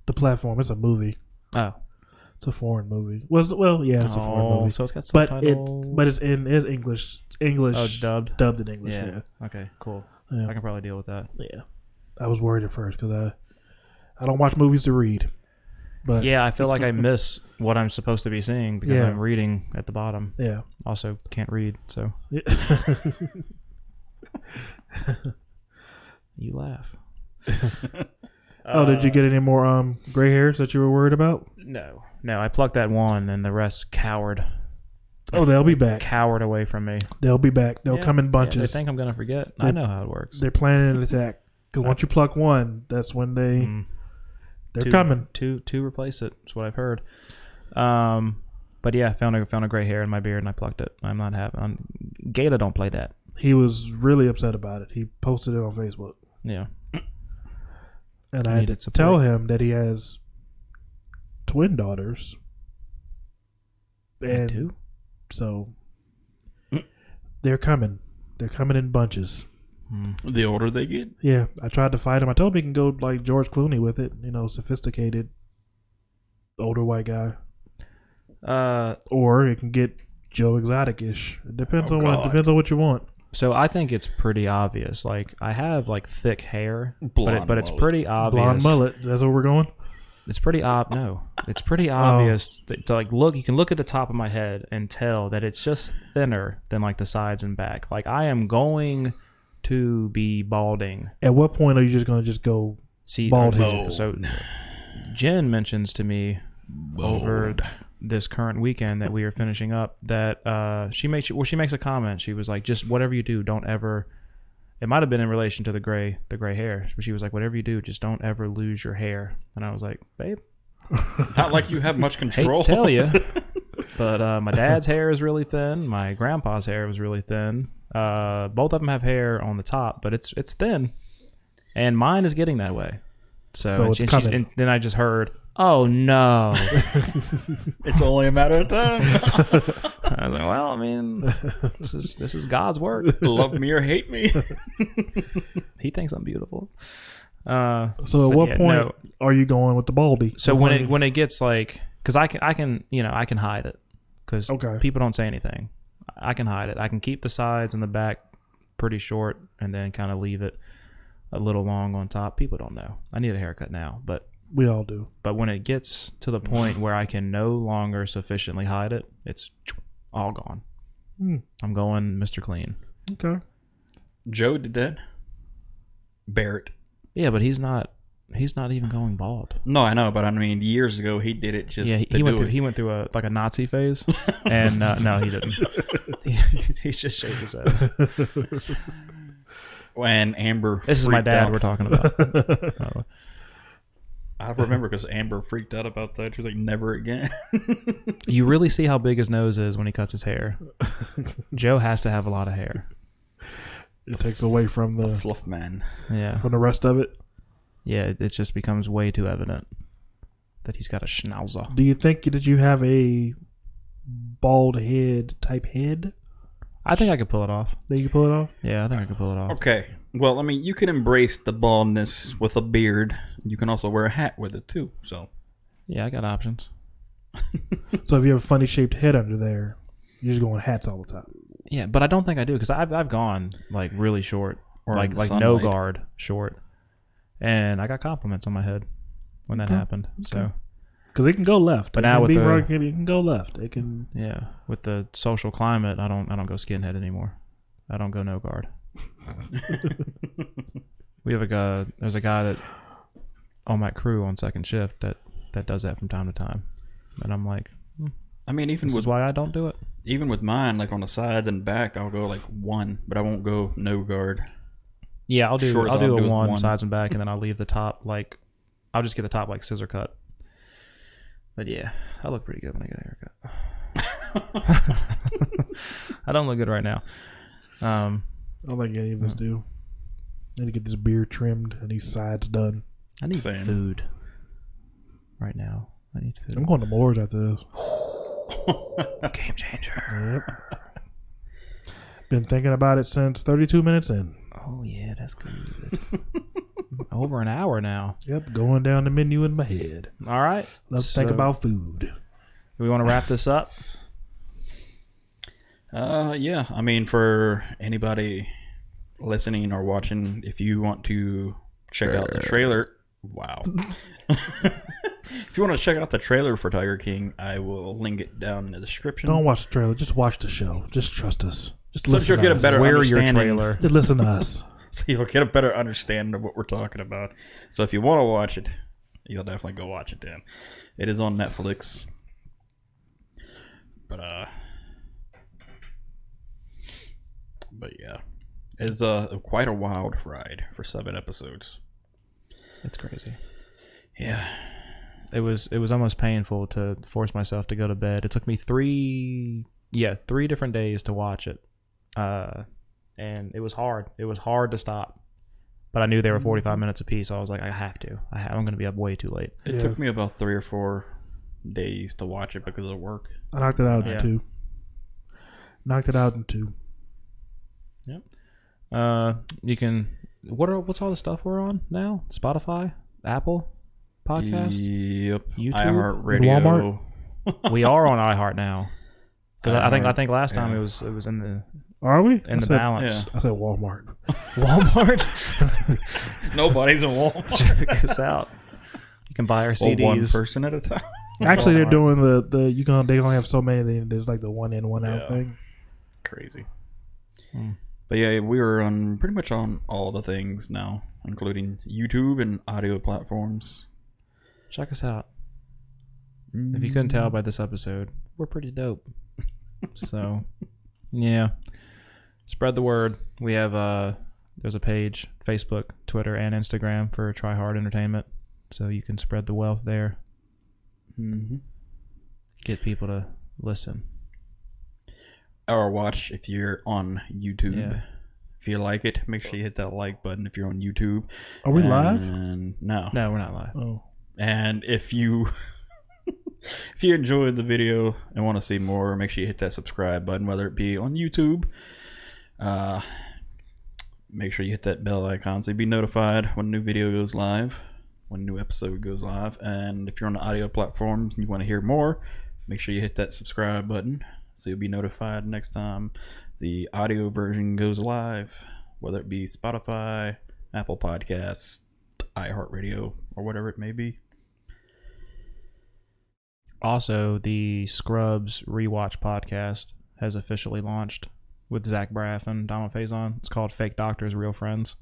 S3: The Platform. It's a movie.
S2: Oh.
S3: It's a foreign movie. Well, yeah, it's a foreign movie.
S2: So it's got
S3: But
S2: subtitles.
S3: it's English. English.
S2: Oh, it's dubbed?
S3: Dubbed in English.
S2: Yeah.
S3: Yeah.
S2: Okay, cool.
S3: Yeah.
S2: I can probably deal with that.
S3: Yeah. I was worried at first because I don't watch movies to read. But
S2: Yeah, I feel like I miss what I'm supposed to be seeing because
S3: Yeah.
S2: I'm reading at the bottom.
S3: yeah.
S2: Also, can't read, so you laugh.
S3: Oh, did you get any more gray hairs that you were worried about?
S2: No. I plucked that one, and the rest cowered
S3: Oh, they'll be back.
S2: away from me.
S3: They'll be back. They'll
S2: Yeah.
S3: come in
S2: Yeah,
S3: bunches.
S2: they think I'm gonna forget. I know how it works.
S3: They're planning an attack. Because once you pluck one, that's when they're coming.
S2: To replace it. That's what I've heard. But yeah, found a gray hair in my beard and I plucked it. I'm not having. Gayla don't play that.
S3: He was really upset about it. He posted it on Facebook.
S2: Yeah.
S3: And I had to tell him that he has twin daughters. And
S2: two?
S3: so they're coming. They're coming in bunches.
S1: The older they get.
S3: Yeah, I tried to fight him. I told him he can go like George Clooney with it. You know, sophisticated, older white guy. Or it can get Joe Exotic-ish. It depends on what you want.
S2: So I think it's pretty obvious. Like I have like thick hair,
S1: Blonde
S2: but it's
S1: mullet.
S2: pretty obvious.
S3: Blonde mullet. That's where we're going.
S2: It's pretty no. It's pretty obvious to like look. You can look at the top of my head and tell that it's just thinner than like the sides and back. Like I am going to be balding.
S3: At what point are you just going to go
S2: See,
S3: bald?
S2: so Jen mentions to me over this current weekend that we are finishing up that she makes a comment. She was like, just whatever you do, don't ever. It might have been in relation to the gray hair. But she was like, whatever you do, just don't ever lose your hair. And I was like, babe,
S1: Not like you have much
S2: hate
S1: control.
S2: to tell you, but my dad's hair is really thin. My grandpa's hair was really thin. Both of them have hair on the top, but it's thin, and mine is getting that way. So
S3: it's coming.
S2: and then I just heard, "Oh no!"
S1: It's only a matter of time.
S2: I was like, "Well, I mean, this is God's work.
S1: Love me or hate me.
S2: He thinks I'm beautiful."
S3: So at
S2: but
S3: what
S2: yeah,
S3: point
S2: no.
S3: are you going with the baldy?
S2: So when it gets like, because I can hide it because
S3: Okay.
S2: people don't say anything. I can hide it. I can keep the sides and the back pretty short and then kind of leave it a little long on top. People don't know. I need a haircut now, but
S3: We all do.
S2: when it gets to the point where I can no longer sufficiently hide it, it's all gone. I'm going Mr. Clean.
S3: Okay.
S1: Joe did that. Barrett.
S2: Yeah, but he's not even going bald.
S1: No, I know, but I mean, years ago he did it just.
S2: Yeah,
S1: to
S2: he went
S1: do
S2: through
S1: it.
S2: he went through a Nazi phase, and no, he didn't. He's just shaking his head.
S1: When Amber.
S2: This is my
S1: freaked
S2: dad
S1: out.
S2: we're talking about.
S1: I remember because Amber freaked out about that. She was like, never again.
S2: You really see how big his nose is when he cuts his hair. Joe has to have a lot of hair.
S3: It takes away from the
S1: Fluff man.
S2: Yeah.
S3: from the rest of it.
S2: Yeah, it just becomes way too evident that he's got a schnauzer.
S3: Do you think that you have a bald head type head
S2: I think I could pull it off.
S3: that you can pull it off?
S2: Yeah, I think I could pull it off.
S1: Okay. Well, I mean, you can embrace the baldness with a beard. You can also wear a hat with it, too. So,
S2: Yeah, I got options.
S3: So if you have a funny shaped head under there, you're just going hats all the time.
S2: Yeah, but I don't think I do because I've gone like really short,
S1: Or
S2: like
S1: in the
S2: no
S1: sunlight.
S2: guard short, and I got compliments on my head when that happened. So
S3: Because it can go left.
S2: But
S3: It
S2: now
S3: can
S2: with
S3: be
S2: the-
S3: right, it can go left. It can.
S2: yeah, with the social climate, I don't go skinhead anymore. I don't go no guard. We have a guy. There's a guy that on my crew on second shift that does that from time to time, and I'm like,
S1: I mean, even
S2: this
S1: with
S2: is why I don't do it.
S1: even with mine, like on the sides and back, I'll go like one, but I won't go no guard.
S2: Yeah, I'll do
S1: Shorts
S2: I'll do
S1: I'll
S2: a
S1: do with
S2: one
S1: one.
S2: sides and back, and then I'll leave the top like I'll just get the top like scissor cut. But yeah, I look pretty good when I get a haircut. I don't look good right now.
S3: I don't think any of us do. Need to get this beard trimmed and these sides done.
S2: I need
S1: Same.
S2: food right now. I need
S3: I'm
S2: food.
S3: going to Moore's after this.
S2: Game changer.
S3: Yep. Been thinking about it since 32 minutes in.
S2: Oh yeah, that's good. Over an hour now.
S3: Yep, going down the menu in my head.
S2: All right.
S3: Let's think
S2: So,
S3: about food.
S2: Do we want to wrap this up?
S1: Yeah. I mean, for anybody listening or watching, if you want to check out the trailer, wow. If you want to check out the trailer for Tiger King, I will link it down in the description.
S3: Don't watch the trailer. Just watch the show. Just trust us. Just
S1: So
S3: listen
S1: you'll
S3: to
S1: get a
S3: us.
S1: better
S2: Where your
S1: understanding.
S2: trailer?
S3: Just listen to us.
S1: So you'll get a better understanding of what we're talking about. So if you want to watch it, you'll definitely go watch it then. It is on Netflix. But yeah. It's quite a wild ride for 7 episodes.
S2: It's crazy.
S1: Yeah.
S2: It was almost painful to force myself to go to bed. It took me 3 different days to watch it. And it was hard. It was hard to stop. But I knew they were 45 minutes apiece, so I was like, I have to. I'm going to be up way too late.
S1: It
S3: Yeah.
S1: took me about 3 or 4 days to watch it because of work.
S3: I knocked it out
S2: Yeah.
S3: in 2. Knocked it out in 2.
S2: You can. What's all the stuff we're on now? Spotify, Apple, podcast.
S1: Yep.
S2: YouTube?
S1: iHeartRadio.
S2: We are on iHeart now. Because I
S1: iHeart,
S2: think last time
S1: yeah.
S2: it was in the
S3: Are we?
S2: in the balance.
S3: I said Walmart.
S2: Walmart.
S1: Nobody's in Walmart.
S2: Check us out. You can buy our
S1: Well, one
S2: CDs.
S1: person at a time.
S3: Actually, they're
S2: Walmart.
S3: doing they only have so many. There's like the one in, one out
S1: Yeah.
S3: thing.
S1: Crazy.
S2: Hmm.
S1: But yeah, we were on pretty much on all the things now, including YouTube and audio platforms.
S2: Check us out. If you couldn't tell by this episode, we're pretty dope. So, yeah. Spread the word. We have there's a page, Facebook, Twitter, and Instagram for Try Hard Entertainment. So you can spread the wealth there.
S1: Mm-hmm.
S2: Get people to listen.
S1: Or watch if you're on YouTube.
S2: Yeah.
S1: If you like it, make sure you hit that like button if you're on YouTube.
S3: Are we live?
S1: And no.
S2: No, we're not live.
S3: Oh,
S1: And if you if you enjoyed the video and want to see more, make sure you hit that subscribe button, whether it be on YouTube. Make sure you hit that bell icon so you'll be notified when a new video goes live, when a new episode goes live. And if you're on the audio platforms and you want to hear more, make sure you hit that subscribe button so you'll be notified next time the audio version goes live, whether it be Spotify, Apple Podcasts, iHeartRadio, or whatever it may be.
S2: Also, the Scrubs Rewatch podcast has officially launched with Zach Braff and Donald Faison. It's called Fake Doctors, Real Friends.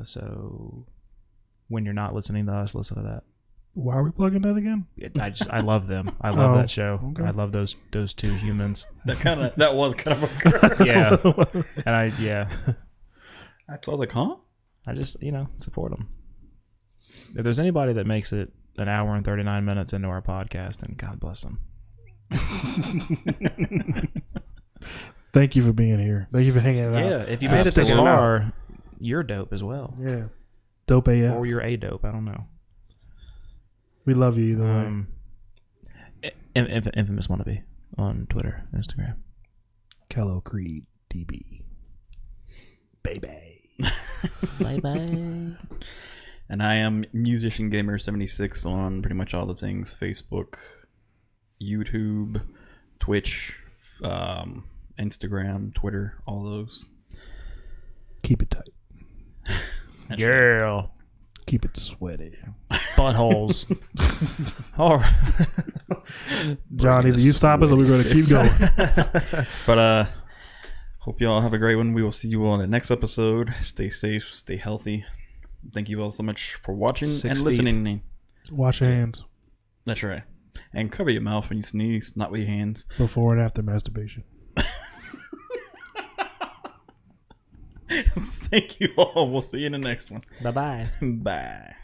S2: So when you're not listening to us, listen to that.
S3: why are we plugging that again?
S2: I love them. I love
S3: Oh,
S2: that show.
S3: okay.
S2: I love those two humans.
S1: That was kind of a
S2: Yeah, and
S1: I was like, huh?
S2: I just support them. If there's anybody that makes it an hour and 39 minutes into our podcast, then God bless them.
S3: Thank you for being here. Thank you for hanging out.
S2: Yeah, if you made it this
S3: sticking out.
S2: far, you're dope as well.
S3: Yeah. Dope AF.
S2: Or you're a dope. I don't know.
S3: We love you either way.
S2: Infamous Wannabe on Twitter, Instagram.
S3: Kello Creed DB. Baby.
S4: Bye-bye.
S1: And I am Musician Gamer 76 on pretty much all the things: Facebook, YouTube, Twitch, Instagram, Twitter, all those.
S3: Keep it tight.
S2: Yeah.
S3: Keep it sweaty.
S2: Buttholes. All right.
S3: John, either you stop us or we're going to keep going.
S1: But hope y'all have a great one. We will see you on the next episode. Stay safe, stay healthy. Thank you all so much for watching
S2: 6
S1: and
S2: feet.
S1: listening.
S3: Wash your hands
S1: That's right. And cover your mouth when you sneeze, not with your hands.
S3: before and after masturbation.
S1: Thank you all. We'll see you in the next one.
S4: Bye-bye.
S1: Bye.